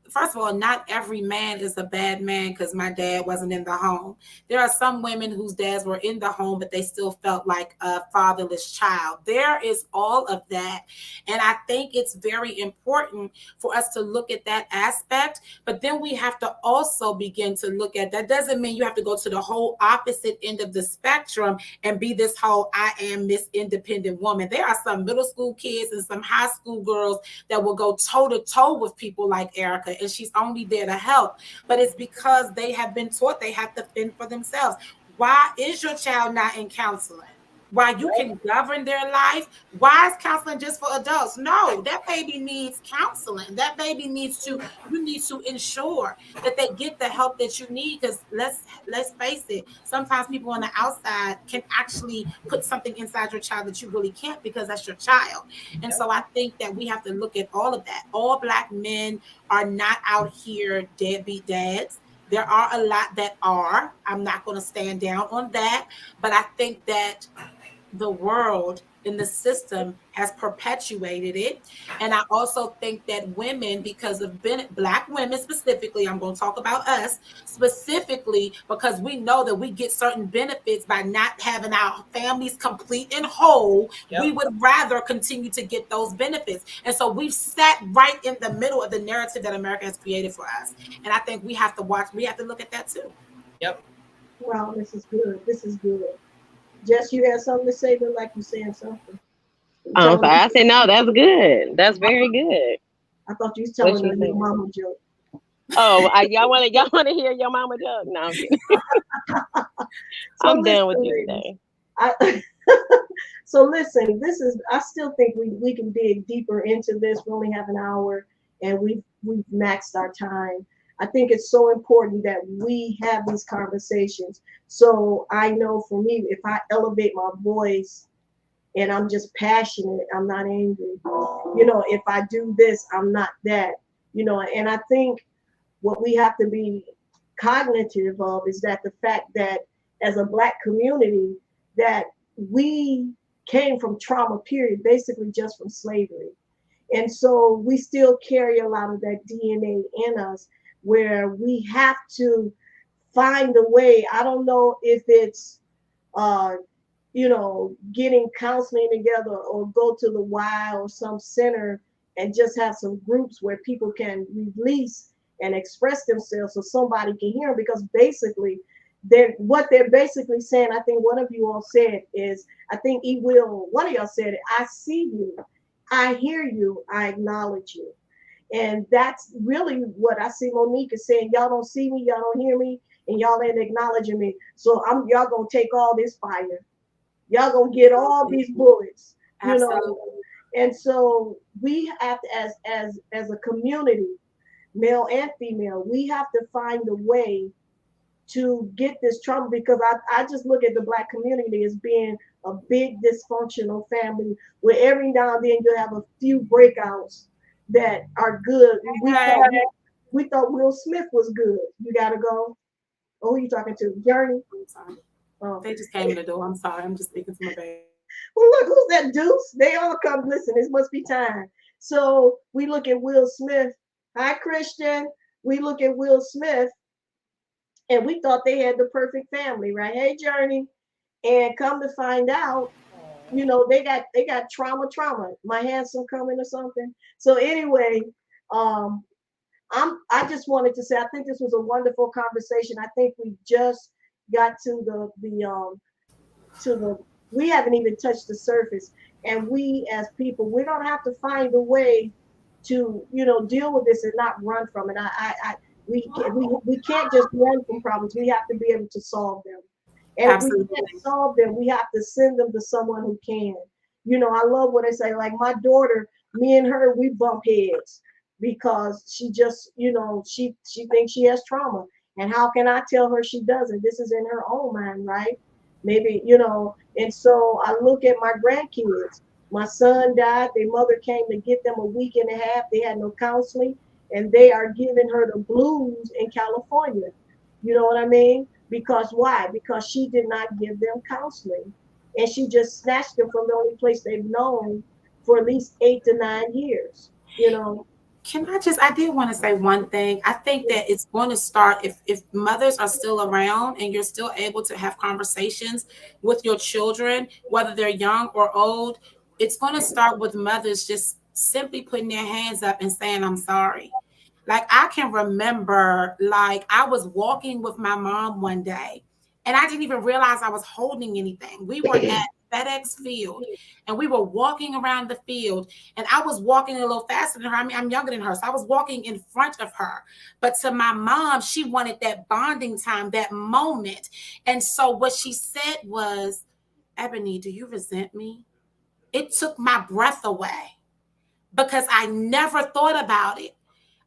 first of all, not every man is a bad man because my dad wasn't in the home. There are some women whose dads were in the home, but they still felt like a fatherless child. There is all of that. And I think it's very important for us to look at that aspect. But then we have to also begin to look at, that doesn't mean you have to go to the whole opposite end of the spectrum and be this whole I am Miss Independent Woman. There are some middle school kids and some high school girls that will go toe to toe with people like Erica, and she's only there to help. But it's because they have been taught they have to fend for themselves. Why is your child not in counseling? Why you can govern their life? Why is counseling just for adults? No, that baby needs counseling. That baby needs to, you need to ensure that they get the help that you need. Because let's face it, sometimes people on the outside can actually put something inside your child that you really can't, because that's your child. And so I think that we have to look at all of that. All Black men are not out here deadbeat dads. There are a lot that are. I'm not going to stand down on that. But I think that the world in the system has perpetuated it. And I also think that women, because of Black women specifically, I'm going to talk about us specifically, because we know that we get certain benefits by not having our families complete and whole. Yep. We would rather continue to get those benefits. And so we've sat right in the middle of the narrative that America has created for us. And I think we have to look at that too.
Yep.
Wow, this is good. This is good. Jess, you had something to say, but like you saying something.
I said no. That's good. That's very good.
I thought you was telling her your mama joke.
Oh, y'all want to hear your mama joke? No, I'm kidding. I'm done with you today.
So listen, I still think we can dig deeper into this. We only have an hour, and we've maxed our time. I think it's so important that we have these conversations. So I know for me, if I elevate my voice and I'm just passionate, I'm not angry. If I do this, I'm not that. And I think what we have to be cognitive of is that the fact that as a Black community, that we came from trauma, period, basically just from slavery. And so we still carry a lot of that DNA in us, where we have to find a way. I don't know if it's, getting counseling together, or go to the Y or some center and just have some groups where people can release and express themselves so somebody can hear them. Because basically, what they're basically saying, I think one of you all said is, I think one of y'all said it, I see you, I hear you, I acknowledge you. And that's really what I see Monique is saying. Y'all don't see me, y'all don't hear me, and y'all ain't acknowledging me. So y'all gonna take all this fire. Y'all gonna get all these bullets, you know.
Absolutely.
And so we have to, as a community, male and female, we have to find a way to get this trauma, because I just look at the Black community as being a big dysfunctional family where every now and then you have a few breakouts that are good. We thought Will Smith was good. You gotta go. Oh, who you talking to? Journey?
I'm sorry.
Oh.
They just came in the door. I'm sorry. I'm just speaking to my baby.
Well, look, who's that Deuce? They all come. Listen, it must be time. So we look at Will Smith. Hi, Christian. We look at Will Smith, and we thought they had the perfect family, right? Hey, Journey. And come to find out, you know, they got trauma. My handsome coming or something. So anyway, um, I just wanted to say I think this was a wonderful conversation. I think we just got to the we haven't even touched the surface. And we as people, we're gonna have to find a way to, you know, deal with this and not run from it. We can't just run from problems. We have to be able to solve them. And if we
Absolutely.
can't solve them, we have to send them to someone who can. You know, I love what I say. Like my daughter, me and her, we bump heads because she just, you know, she thinks she has trauma. And how can I tell her she doesn't? This is in her own mind, right? Maybe, you know, and so I look at my grandkids. My son died. Their mother came to get them a week and a half. They had no counseling, and they are giving her the blues in California. You know what I mean? Because why? Because she did not give them counseling. And she just snatched them from the only place they've known for at least 8 to 9 years, you know.
I did want to say one thing. I think that it's going to start if mothers are still around and you're still able to have conversations with your children, whether they're young or old, it's going to start with mothers just simply putting their hands up and saying, I'm sorry. Like I can remember, like I was walking with my mom one day and I didn't even realize I was holding anything. We were at FedEx Field and we were walking around the field and I was walking a little faster than her. I mean, I'm younger than her. So I was walking in front of her. But to my mom, she wanted that bonding time, that moment. And so what she said was, Ebony, do you resent me? It took my breath away because I never thought about it.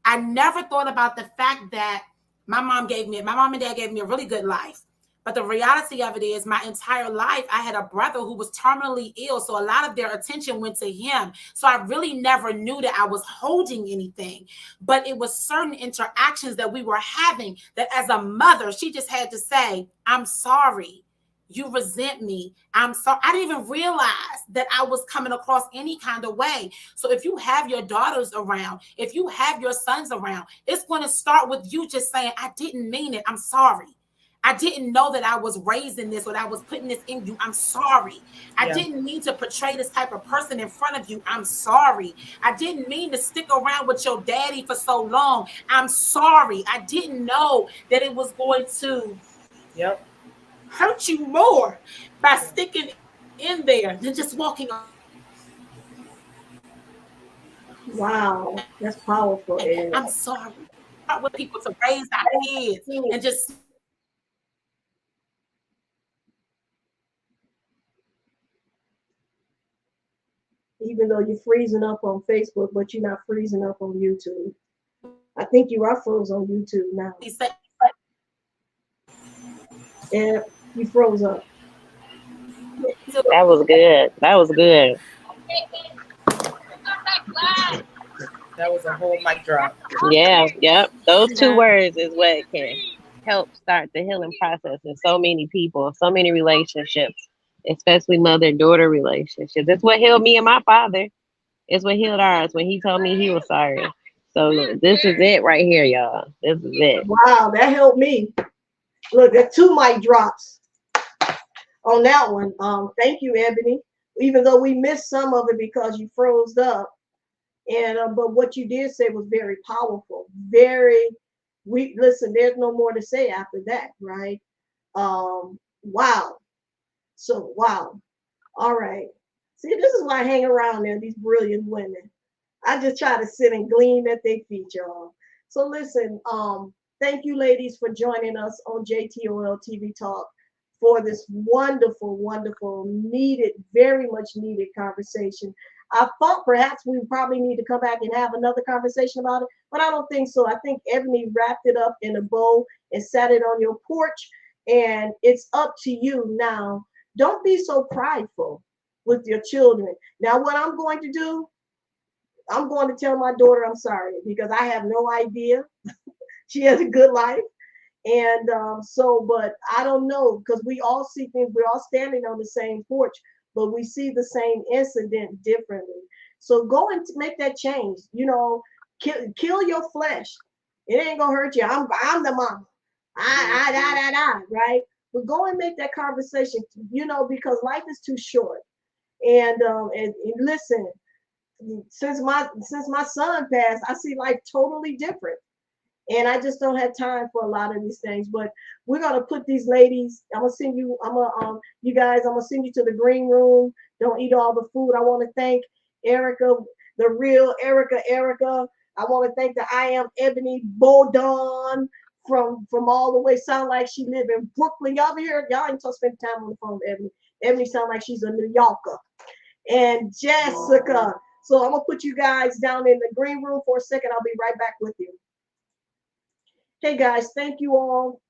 I never thought about the fact that my mom and dad gave me a really good life. But the reality of it is my entire life, I had a brother who was terminally ill. So a lot of their attention went to him. So I really never knew that I was holding anything. But it was certain interactions that we were having that as a mother, she just had to say, I'm sorry. You resent me. I'm sorry. I didn't even realize that I was coming across any kind of way. So if you have your daughters around, if you have your sons around, it's going to start with you just saying, I didn't mean it. I'm sorry. I didn't know that I was raising this or that I was putting this in you. I'm sorry. I didn't mean to portray this type of person in front of you. I'm sorry. I didn't mean to stick around with your daddy for so long. I'm sorry. I didn't know that it was going to hurt you more by sticking in there than just walking.
Wow, that's powerful, Ed.
I'm sorry. With people to raise our kids and just
Even though you're freezing up on Facebook, but you're not freezing up on YouTube. I think you are froze on YouTube now.
say,
Yeah, you froze up.
That was good. That was good.
That was a whole mic drop.
Yeah, yep. Those two words is what can help start the healing process in so many people, so many relationships, especially mother-daughter relationships. It's what healed me and my father. It's what healed ours when he told me he was sorry. So this is it right here, y'all. This is it.
Wow, that helped me. Look, there's 2 mic drops on that one. Thank you, Ebony. Even though we missed some of it because you froze up, and but what you did say was very powerful. Very. We listen. There's no more to say after that, right? Wow. So wow. All right. See, this is why I hang around there. These brilliant women. I just try to sit and glean at their feet, y'all. So listen, thank you, ladies, for joining us on JTOL TV Talk for this wonderful, wonderful, needed, very much needed conversation. I thought perhaps we probably need to come back and have another conversation about it, but I don't think so. I think Ebony wrapped it up in a bow and sat it on your porch, and it's up to you now. Don't be so prideful with your children. Now, what I'm going to do, I'm going to tell my daughter I'm sorry because I have no idea. She has a good life. And but I don't know, because we all see things, we're all standing on the same porch, but we see the same incident differently. So go and make that change. You know, kill your flesh. It ain't gonna hurt you. I'm the mama. Right? But go and make that conversation, you know, because life is too short. And listen, since my son passed, I see life totally different. And I just don't have time for a lot of these things. But we're gonna put these ladies. I'm gonna send you. You guys. I'm gonna send you to the green room. Don't eat all the food. I want to thank Erica, the real Erica. I want to thank the I am Ebony Borden from all the way. Sound like she live in Brooklyn. Y'all be here. Y'all ain't supposed to spend time on the phone with Ebony. Ebony sound like she's a New Yorker. And Jessica. So I'm gonna put you guys down in the green room for a second. I'll be right back with you. Hey guys, thank you all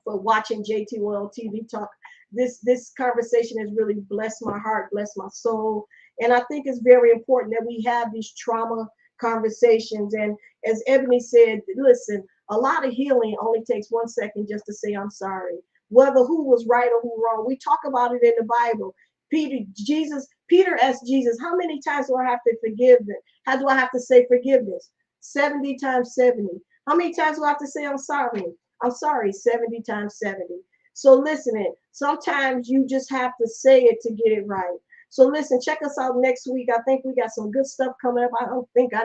for watching JTOL TV Talk. This conversation has really blessed my heart, blessed my soul. And I think it's very important that we have these trauma conversations. And as Ebony said, listen, a lot of healing only takes 1 second just to say I'm sorry. Whether who was right or who wrong. We talk about it in the Bible. Peter asked Jesus, how many times do I have to forgive them? How do I have to say forgiveness? 70 times 70. How many times do I have to say I'm sorry? I'm sorry 70 times 70. So listen, sometimes you just have to say it to get it right. So listen, check us out next week. I think we got some good stuff coming up. I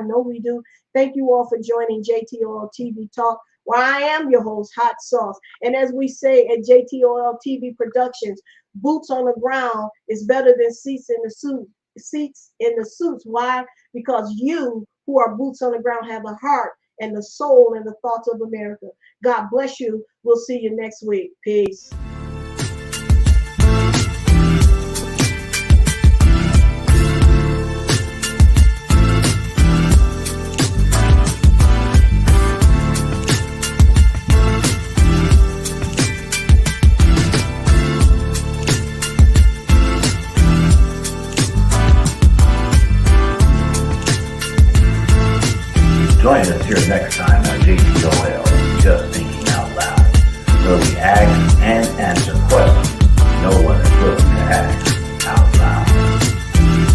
know we do. Thank you all for joining JTOL TV Talk, where I am your host, Hot Sauce. And as we say at JTOL TV Productions, boots on the ground is better than seats in the suits. Why? Because you who are boots on the ground have a heart and the soul and the thoughts of America. God bless you. We'll see you next week. Peace.
Join us here next time on JTOL, Just Thinking Out Loud, where we ask and answer questions